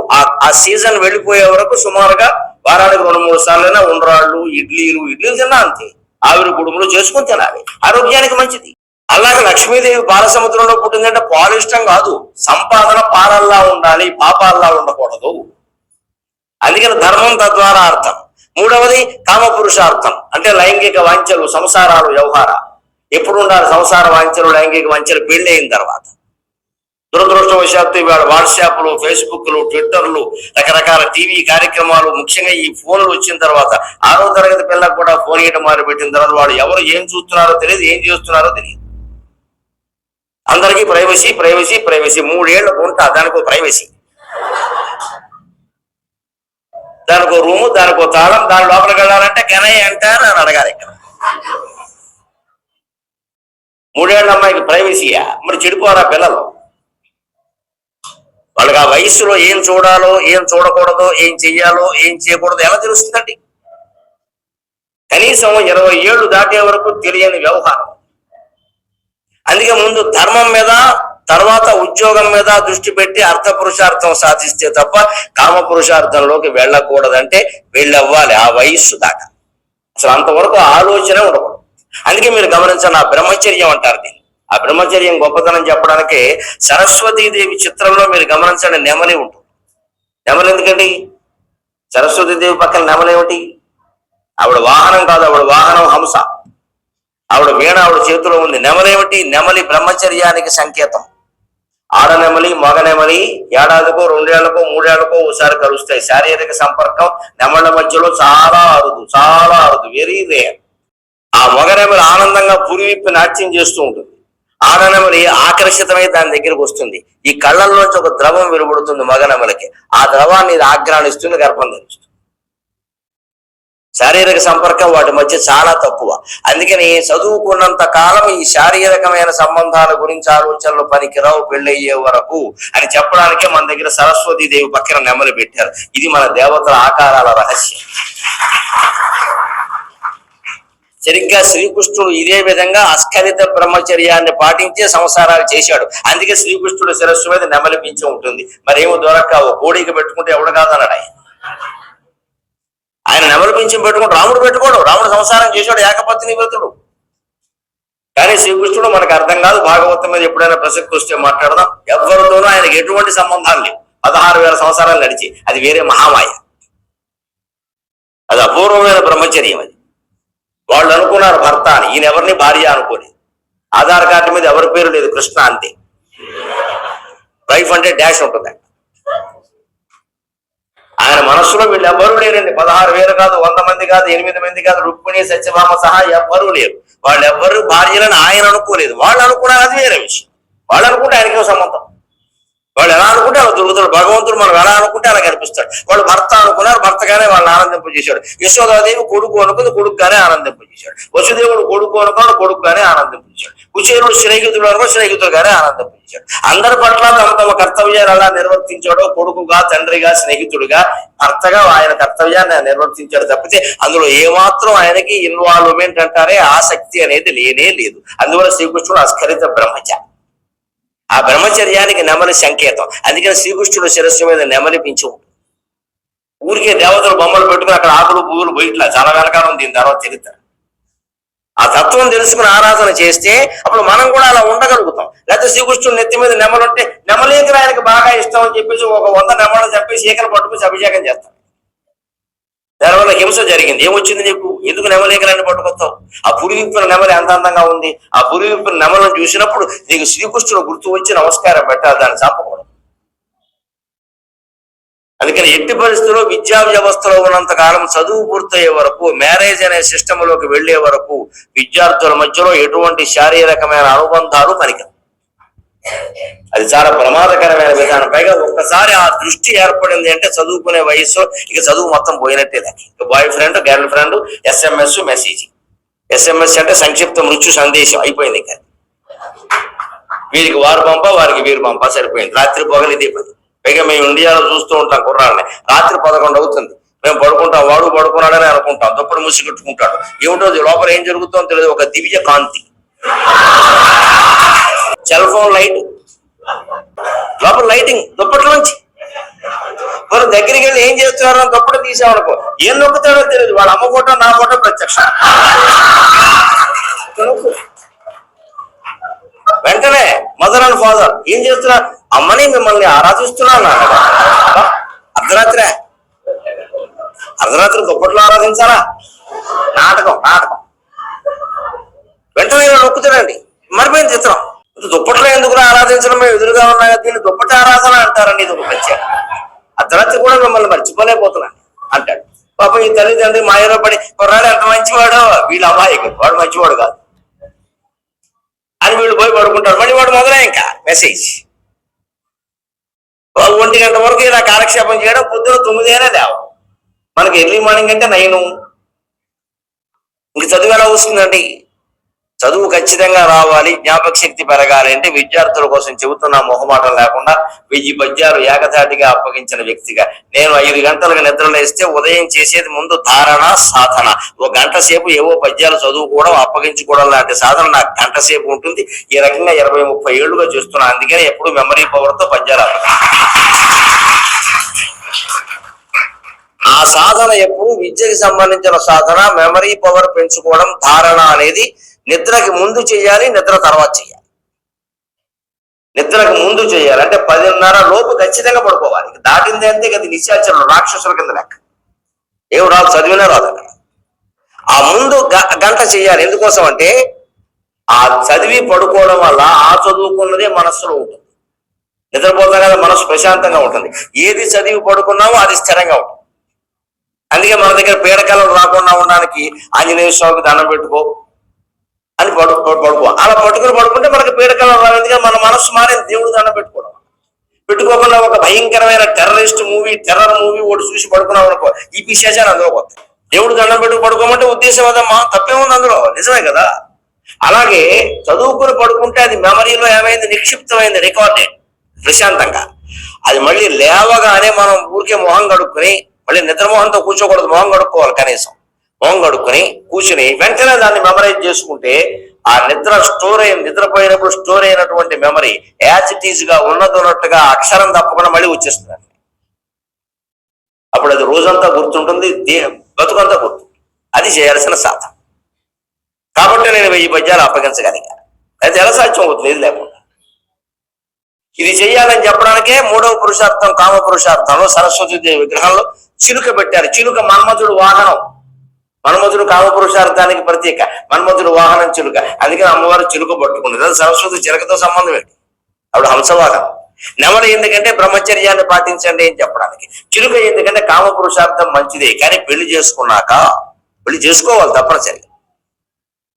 ఆ సీజన్ వెళ్ళిపోయే వరకు సుమారుగా వారానికి 2-3 సార్లైనా ఉండ్రాళ్ళు, ఇడ్లీలు తిన్నా అంతే. ఆవిరి కుడుములు చేసుకుని తినాలి, ఆరోగ్యానికి మంచిది. అలాగే లక్ష్మీదేవి బాలసముద్రంలో పుట్టిందంటే పాలు ఇష్టం కాదు, సంపాదన పాలల్లా ఉండాలి, పాపాల్లా ఉండకూడదు. అందుకని ధర్మం తద్వారా అర్థం. 3వది కామపురుషార్థం, అంటే లైంగిక వాంఛలు, సంసారాలు, వ్యవహారాలు. ఎప్పుడు ఉండాలి సంసార వాంఛలు, లైంగిక వాంఛలు? పెళ్లి అయిన తర్వాత. దురదృష్టవశాత్తు ఇవాళ వాట్సాప్లు, ఫేస్బుక్లు, ట్విట్టర్లు, రకరకాల టీవీ కార్యక్రమాలు, ముఖ్యంగా ఈ ఫోన్లు వచ్చిన తర్వాత 6వ తరగతి పిల్లలకు కూడా ఫోన్ ఇవ్వడం మొదలుపెట్టిన తర్వాత వాళ్ళు ఎవరు ఏం చూస్తున్నారో తెలియదు, ఏం చేస్తున్నారో తెలియదు. అందరికీ ప్రైవసీ ప్రైవసీ ప్రైవసీ. 3 ఏళ్లకు ఉంటా దానికో ప్రైవసీ, దానికో రూము, దానికో తాళం, దాని లోపలికి వెళ్ళాలంటే కెనై అంటారు అని అడగాలి. ఇక్కడ 3 ఏళ్ల అమ్మాయికి ప్రైవసీయా? మరి చెడిపోరా పిల్లలు. వాళ్ళకి ఆ వయసులో ఏం చూడాలో, ఏం చూడకూడదో, ఏం చెయ్యాలో, ఏం చేయకూడదో ఎలా తెలుస్తుందండి? కనీసం 20 ఏళ్ళు దాటే వరకు తెలియని వ్యవహారం. అందుకే ముందు ధర్మం మీద, తర్వాత ఉద్యోగం మీద దృష్టి పెట్టి అర్థ పురుషార్థం సాధిస్తే తప్ప కామ పురుషార్థంలోకి వెళ్ళకూడదంటే వెళ్ళవ్వాలి ఆ వయస్సు దాకా. అసలు అంతవరకు ఆలోచన ఉండకూడదు. అందుకే మీరు గమనించండి, ఆ బ్రహ్మచర్యం అంటారు దీన్ని. ఆ బ్రహ్మచర్యం గొప్పతనం చెప్పడానికి సరస్వతీదేవి చిత్రంలో మీరు గమనించండి, నెమలి ఉంటుంది. నెమలి ఎందుకండి? సరస్వతీదేవి పక్కన నెమలేమిటి? ఆవిడ వాహనం కాదు, ఆవిడ వాహనం హంస. ఆవిడ వీణ ఆవిడ చేతిలో ఉంది. నెమలేమిటి? నెమలి బ్రహ్మచర్యానికి సంకేతం. ఆడనెమలి, మగ నెమలి ఏడాదికో, 2 ఏళ్లకో, 3 ఏళ్లకో ఒకసారి కలుస్తాయి. శారీరక సంపర్కం నెమళ్ళ మధ్యలో చాలా అరుదు, చాలా అరుదు, వెరీ రేర్. ఆ మగ నెమలి ఆనందంగా పురివిప్పి నాట్యం చేస్తూ ఉంటుంది. ఆడనెమలి ఆకర్షితమై దాని దగ్గరికి వస్తుంది. ఈ కళ్ళల్లోంచి ఒక ద్రవం వెలువడుతుంది మగ నెమలికి. ఆ ద్రవాన్ని ఇది ఆగ్రానిస్తుంది, గర్భం ధరిస్తుంది. శారీరక సంపర్కం వాటి మధ్య చాలా తక్కువ. అందుకని చదువుకున్నంత కాలం ఈ శారీరకమైన సంబంధాల గురించి ఆలోచనలు పనికిరావు పెళ్ళయ్యే వరకు అని చెప్పడానికే మన దగ్గర సరస్వతీదేవి పక్కన నెమలి పెట్టారు. ఇది మన దేవతల ఆకారాల రహస్యం. సరిగ్గా శ్రీకృష్ణుడు ఇదే విధంగా అస్ఖలిత బ్రహ్మచర్యాన్ని పాటించే సంసారాలు చేశాడు. అందుకే శ్రీకృష్ణుడు శిరస్సు మీద నెమలి పింఛ ఉంటుంది. మరేమో దొరక్కావు, కోడికి పెట్టుకుంటే ఎవడు కాదన్నాడు ఆయన నెమలి పింఛం పెట్టుకుంటే రాముడు పెట్టుకోడు. రాముడు సంసారం చేశాడు, ఏకపత్ని వ్రతుడు. కానీ శ్రీకృష్ణుడు మనకు అర్థం కాదు. భాగవతం మీద ఎప్పుడైనా ప్రసక్తి వస్తే మాట్లాడదాం. ఎవరితోనూ ఆయనకి ఎటువంటి సంబంధాలు లేవు. 16,000 సంవత్సరాలు నడిచి అది వేరే మహామాయ. అది అపూర్వమైన బ్రహ్మచర్యం. అది వాళ్ళు అనుకున్నారు భర్త అని, ఈయన ఎవరిని భార్య అనుకోలేదు. ఆధార్ కార్డు మీద ఎవరి పేరు లేదు, కృష్ణ అంతే. వైఫ్ అంటే డాష్ ఉంటుంది. ఆయన మనస్సులో వీళ్ళు ఎవ్వరూ లేరండి. 16,000 కాదు, 100 మంది కాదు, 8 మంది కాదు, రుక్మిణి సత్యభామ సహా ఎవ్వరూ లేరు. వాళ్ళు ఎవ్వరు భార్యలని ఆయన అనుకోలేదు. వాళ్ళు అనుకున్నారు, అది వేరే విషయం. వాళ్ళు అనుకుంటే ఆయనకేం సంబంధం. వాళ్ళు ఎలా అనుకుంటే అలా దొరుకుతాడు భగవంతుడు. మనం ఎలా అనుకుంటే అలా కనిపిస్తాడు. వాళ్ళు భర్త అనుకున్నారు, భర్తగానే వాళ్ళని ఆనందింపజేశాడు. యశోదాదేవి కొడుకు అనుకుంది, కొడుకుగానే ఆనందింపజేశాడు. వసుదేవుడు కొడుకు అనుకున్నాడు, కొడుకుగానే ఆనందింపజేశాడు. కుచేరుడు స్నేహితుడు అనుకో, స్నేహితుడుగానే ఆనందింపజేశాడు. అందరి పట్ల తమ తమ కర్తవ్యాలు ఎలా నిర్వర్తించాడో కొడుకుగా, తండ్రిగా, స్నేహితుడిగా, భర్తగా ఆయన కర్తవ్యాన్ని నిర్వర్తించాడు తప్పితే అందులో ఏమాత్రం ఆయనకి ఇన్వాల్వ్మెంట్ అంటారే ఆసక్తి అనేది లేనే లేదు. అందువల్ల శ్రీకృష్ణుడు అస్ఖలిత బ్రహ్మచారి. ఆ బ్రహ్మచర్యానికి నెమలి సంకేతం. అందుకని శ్రీకృష్ణుడు శిరస్సు మీద నెమలి పింఛం. ఊరికే దేవతలు బొమ్మలు పెట్టుకుని అక్కడ ఆకులు పువ్వులు బయట్లా చాలా వెనకాలం దీని తర్వాత చరిత్ర. ఆ తత్వం తెలుసుకుని ఆరాధన చేస్తే అప్పుడు మనం కూడా అలా ఉండగలుగుతాం. లేకపోతే శ్రీకృష్ణుడు నెత్తి మీద నెమలుంటే నెమలీకలు ఆయనకి బాగా ఇష్టం అని చెప్పేసి ఒక 100 నెమలు చెప్పేసి ఈకలు పట్టుకుని అభిషేకం చేస్తాం. దానివల్ల హింస జరిగింది. ఏమొచ్చింది నీకు? ఎందుకు నెమలేకలన్నీ పట్టుకొస్తావు? ఆ పురివిప్పిన నెమలి ఎంత అందంగా ఉంది. ఆ పురివిప్పిన నెమలను చూసినప్పుడు నీకు శ్రీకృష్ణుడు గుర్తు వచ్చి నమస్కారం పెట్టాలి, దాన్ని చంపకూడదు. అందుకని ఎట్టి పరిస్థితుల్లో విద్యా వ్యవస్థలో ఉన్నంత కాలం చదువు పూర్తయ్యే వరకు, మ్యారేజ్ అనే సిస్టంలోకి వెళ్లే వరకు విద్యార్థుల మధ్యలో ఎటువంటి శారీరకమైన అనుబంధాలు పనికిరావు. అది చాలా ప్రమాదకరమైన విధానం. పైగా ఒక్కసారి ఆ దృష్టి ఏర్పడింది అంటే చదువుకునే వయసులో ఇక చదువు మొత్తం పోయినట్టే. దానికి boy friend, girl friend, SMS, messaging. SMS అంటే సంక్షిప్త మృత్యు సందేశం అయిపోయింది. ఇక వీరికి వారు పంప, వారికి వీరు పంప, సరిపోయింది. రాత్రి పొగలు ఇదే పని. పైగా మేము ఇండియాలో చూస్తూ ఉంటాం కుర్రాళ్ళని. రాత్రి 11 అవుతుంది, మేము పడుకుంటాం, వాడు పడుకున్నాడని అనుకుంటాం, దుప్పటి ముసి కట్టుకుంటాడు. ఏమిటో లోపల ఏం జరుగుతుందో తెలియదు. ఒక దివ్య కాంతి, సెల్ ఫోన్ లైట్, లోపల లైటింగ్, దుప్పట్లోంచి. మనం దగ్గరికి వెళ్ళి ఏం చేస్తున్నారో దుప్పటి తీసామనుకో, ఏం నొక్కుతాడో తెలియదు. వాళ్ళ అమ్మ ఫోటో, నా ఫోటో ప్రత్యక్ష. వెంటనే మదర్ అండ్ ఫాదర్ ఏం చేస్తున్నారు? అమ్మని మిమ్మల్ని ఆరాధిస్తున్నాను. అర్ధరాత్రి దుప్పట్లో ఆరాధించాలా? నాటకం. వెంటనే నొక్కుతాడండి. మరిపోయింది చిత్రం. దుప్పట్లో ఎందుకు ఆరాధించడం, మేము ఎదురుగా ఉన్నా దీన్ని దుప్పటి ఆరాధన అంటారండి, ఇది ఒక ప్రత్యేక. అర్ధరాత్రి కూడా మిమ్మల్ని మర్చిపోలేకపోతున్నాను అంటాడు. పాపం ఈ తల్లిదండ్రి మాయలో పడి, కుర్రాడు ఎంత మంచివాడు, వీళ్ళు అమాయకుడు, వాడు మంచివాడు కాదు అని వీళ్ళు పోయి పడుకుంటారు. మళ్ళీ వాడు మొదలే ఇంకా మెసేజ్ 1 గంట వరకు ఇలా కాలక్షేపం చేయడం, పొద్దున 9 అయినా లేవు. మనకి ఎర్లీ మార్నింగ్ అంటే 9. ఇంక చదువు ఎలా వస్తుందండి? చదువు ఖచ్చితంగా రావాలి, జ్ఞాపక శక్తి పెరగాలి అంటే విద్యార్థుల కోసం చెబుతున్న మొహమాటం లేకుండా 1000 పద్యాలు ఏకధాటిగా అప్పగించిన వ్యక్తిగా నేను 5 గంటలకు నిద్రలేస్తే ఉదయం చేసేది ముందు ధారణ, సాధన. 1 గంట సేపు ఏవో పద్యాలు చదువుకోవడం, అప్పగించుకోవడం లాంటి సాధన నాకు గంట సేపు ఉంటుంది. ఈ రకంగా 20-30 ఏళ్లుగా చేస్తున్నాను. అందుకని ఎప్పుడు మెమరీ పవర్ తో పద్యాలు ఆ సాధన ఎప్పుడు విద్యకి సంబంధించిన సాధన, మెమరీ పవర్ పెంచుకోవడం, ధారణ అనేది నిద్రకి ముందు చేయాలి, నిద్ర తర్వాత చేయాలి. నిద్రకు ముందు చేయాలి అంటే 10:30 లోపు ఖచ్చితంగా పడుకోవాలి. దాటింది అంటే అది నిశాచరులు, రాక్షసుల కింద లెక్క. ఏం రాదు, చదివినా రాదు అక్కడ. ఆ ముందు గంట చేయాలి. ఎందుకోసం అంటే ఆ చదివి పడుకోవడం వల్ల ఆ చదువుకున్నదే మనస్సులో ఉంటుంది. నిద్రపోతాం కదా, మనసు ప్రశాంతంగా ఉంటుంది. ఏది చదివి పడుకున్నామో అది స్థిరంగా ఉంటుంది. అందుకే మన దగ్గర పీడకలం రాకుండా ఉండడానికి ఆంజనేయ స్వామికి దండం పెట్టుకో అని పడుకో. అలా పడుకుంటే మనకి పీడకలం రాదు. ఎందుకంటే మన మనస్సు మారేది దేవుడు దండం పెట్టుకోకుండా ఒక భయంకరమైన టెర్రర్ మూవీ ఒకటి చూసి పడుకున్నాం అనుకో, ఈ పిశాచాలు అందులో పోతాయి. దేవుడు దండం పెట్టుకు పడుకోమంటే ఉద్దేశం అదమ్మా, తప్పేముంది అందులో, నిజమే కదా. అలాగే చదువుకుని పడుకుంటే అది మెమరీలో ఏమైంది, నిక్షిప్తమైంది, రికార్డెడ్ ప్రశాంతంగా. అది మళ్ళీ లేవగానే మనం ఊరికే మొహం కడుక్కుని, మళ్ళీ నిద్రమోహంతో కూర్చోకూడదు, మొహం కడుక్కోవాలి. కనీసం మొహం కడుక్కుని కూర్చుని వెంటనే దాన్ని మెమరైజ్ చేసుకుంటే ఆ నిద్రపోయినప్పుడు స్టోర్ అయినటువంటి మెమరీ యాజ్ ఇట్ ఈజ్ గా ఉన్నట్టుగా అక్షరం తప్పకుండా మళ్ళీ వచ్చేస్తుంది. అప్పుడు అది రోజంతా గుర్తుంటుంది, బతుకంతా గుర్తుంది. అది చేయాల్సిన సాధన. కాబట్టి నేను 1000 పద్యాలు అప్పగించగలిగాను. అది ఎలా సాధ్యం అవుతుంది ఇది లేకుండా? ఇది చెయ్యాలని చెప్పడానికే 3వ పురుషార్థం, కామ పురుషార్థంలో సరస్వతీదేవి విగ్రహంలో చిలుక పెట్టారు. చిలుక మన్మధుడు వాహనం. మన్మధుడు కామ పురుషార్థానికి ప్రత్యేక, మన్మధుడు వాహనం చిలుక. అందుకని అమ్మవారు చిలుక పట్టుకుంటుంది. అది సరస్వతి చిలుకతో సంబంధం ఏంటి? అప్పుడు హంసవాహనం. నెమలి ఎందుకంటే బ్రహ్మచర్యాన్ని పాటించండి అని చెప్పడానికి. చిలుక ఎందుకంటే కామ పురుషార్థం మంచిదే, కానీ పెళ్లి చేసుకోవాలి తప్పనిసరిగా.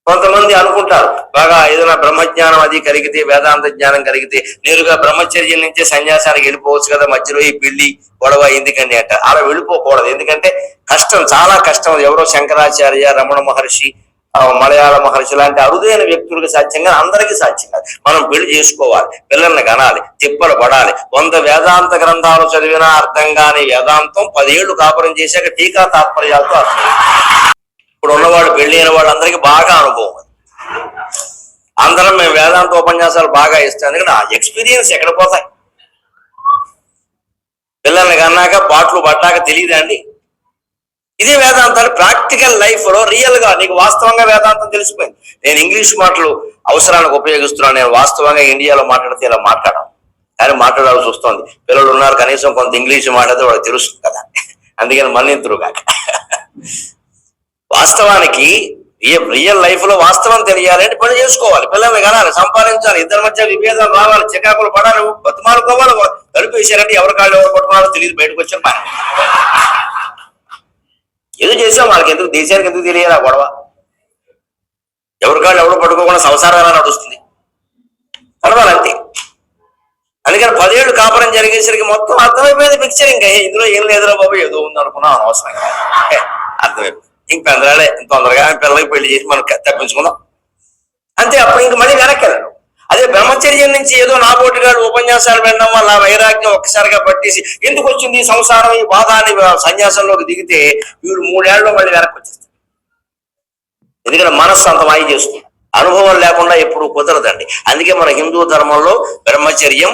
కొంతమంది అనుకుంటారు బాగా ఏదైనా బ్రహ్మజ్ఞానం అది కలిగితే, వేదాంత జ్ఞానం కలిగితే నేరుగా బ్రహ్మచర్యం నుంచే సన్యాసానికి వెళ్ళిపోవచ్చు కదా, మధ్యలో ఈ పెళ్లి గొడవ ఎందుకండి అంటారు. అలా వెళ్ళిపోకూడదు. ఎందుకంటే కష్టం, చాలా కష్టం. ఎవరో శంకరాచార్య, రమణ మహర్షి, మలయాళ మహర్షి లాంటి అరుదైన వ్యక్తులకు సాధ్యంగా అందరికీ సాధ్యం కాదు. మనం పెళ్లి చేసుకోవాలి, పిల్లల్ని కనాలి, తిప్పలు పడాలి. 100 వేదాంత గ్రంథాలు చదివినా అర్థం కాని వేదాంతం 10 ఏళ్లు కాపురం చేశాక టీకా తాత్పర్యాలతో అర్థం. ఇప్పుడు ఉన్నవాళ్ళు, పెళ్లి అయిన వాళ్ళందరికీ బాగా అనుభవం. అందరం మేము వేదాంత ఉపన్యాసాలు బాగా ఇస్తాం. ఎందుకంటే ఆ ఎక్స్పీరియన్స్ ఎక్కడ పోతాయి? పిల్లల్ని కన్నాక బాట్లు పడ్డాక తెలియదండి. ఇదే వేదాంతాలు ప్రాక్టికల్ లైఫ్ లో రియల్ గా నీకు వాస్తవంగా వేదాంతం తెలిసిపోయింది. నేను ఇంగ్లీష్ మాటలు అవసరానికి ఉపయోగిస్తున్నాను. నేను వాస్తవంగా ఇండియాలో మాట్లాడితే ఇలా మాట్లాడడం, కానీ మాట్లాడాల్సి వస్తుంది. పిల్లలు ఉన్నారు, కనీసం కొంత ఇంగ్లీష్ మాట్లాడితే వాళ్ళకి తెలుస్తుంది కదా, అందుకని మన్నింతురు కాక. వాస్తవానికి రియల్ లైఫ్ లో వాస్తవం తెలియాలంటే పని చేసుకోవాలి, పిల్లల్ని కనాలి, సంపాదించాలి, ఇద్దరి మధ్య విభేదాలు రావాలి, చికాకులు పడాలి, బతుమాలుకోవాలి. కలిపేశారంటే ఎవరి కాళ్ళు ఎవరు పట్టుకున్నారో తెలియదు, బయటకు వచ్చారు పని ఏదో చేసాం. వాళ్ళకి ఎందుకు, దేశానికి ఎందుకు తెలియాలి ఆ గొడవ? ఎవరి కాళ్ళు ఎవరు పట్టుకోకుండా సంసారం ఎలా నడుస్తుంది? నడవాలంతే. అందుకని 10 ఏళ్ళు కాపురం జరిగేసరికి మొత్తం అర్థమైపోయింది పిక్చర్. ఇంకా ఇందులో ఏం లేదురా బాబు, ఏదో ఉంది అనుకున్నాం, అనవసరంగా అర్థమైపోయింది. ఇంక పెందరాలే తొందరగా పిల్లలకి పెళ్లి చేసి మనం తప్పించుకుందాం అంతే. అప్పుడు ఇంక మళ్ళీ వెనక్కి వెళ్ళడం. అదే బ్రహ్మచర్యం నుంచి ఏదో నాబోటిగాడు ఉపన్యాసాలు వినడం వల్ల వైరాగ్యం ఒక్కసారిగా పట్టేసి ఎందుకు వచ్చింది ఈ సంసారం, ఈ బాధ అని సన్యాసంలోకి దిగితే వీడు 3 ఏళ్ళలో మళ్ళీ వెనక్కి వచ్చేస్తాడు. ఎందుకంటే మనస్సు అంత మాయ చేస్తుంది. అనుభవం లేకుండా ఎప్పుడు కుదరదండి. అందుకే మన హిందూ ధర్మంలో బ్రహ్మచర్యం,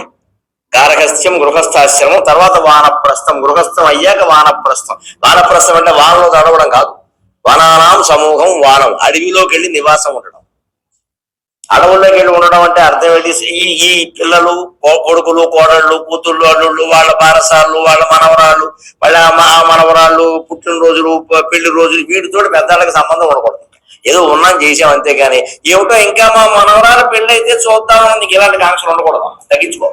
గార్హస్థ్యం, గృహస్థాశ్రమం, తర్వాత వానప్రస్థం. గృహస్థం అయ్యాక వానప్రస్థం. వానప్రస్థం అంటే వానలో తడవడం కాదు, వనానాం సమూహం వానం, అడవిలోకి వెళ్ళి నివాసం ఉండడం. అడవుల్లోకి వెళ్ళి ఉండడం అంటే అర్థం ఏంటి? ఈ పిల్లలు, కొడుకులు, కోడళ్ళు, కూతుళ్ళు, అల్లుళ్ళు, వాళ్ళ బారసాళ్ళు, వాళ్ళ మనవరాళ్ళు, వాళ్ళ మనవరాళ్ళు, పుట్టినరోజులు, పెళ్లి రోజులు, వీటితో పెద్దవాళ్ళకి సంబంధం ఉండకూడదు. ఏదో ఉన్నాం చేసాం అంతేగాని ఏమిటో ఇంకా మా మనవరాలు పెళ్ళి అయితే చూద్దాం, నీకు ఇలాంటి కాంక్షలు ఉండకూడదు, తగ్గించుకో.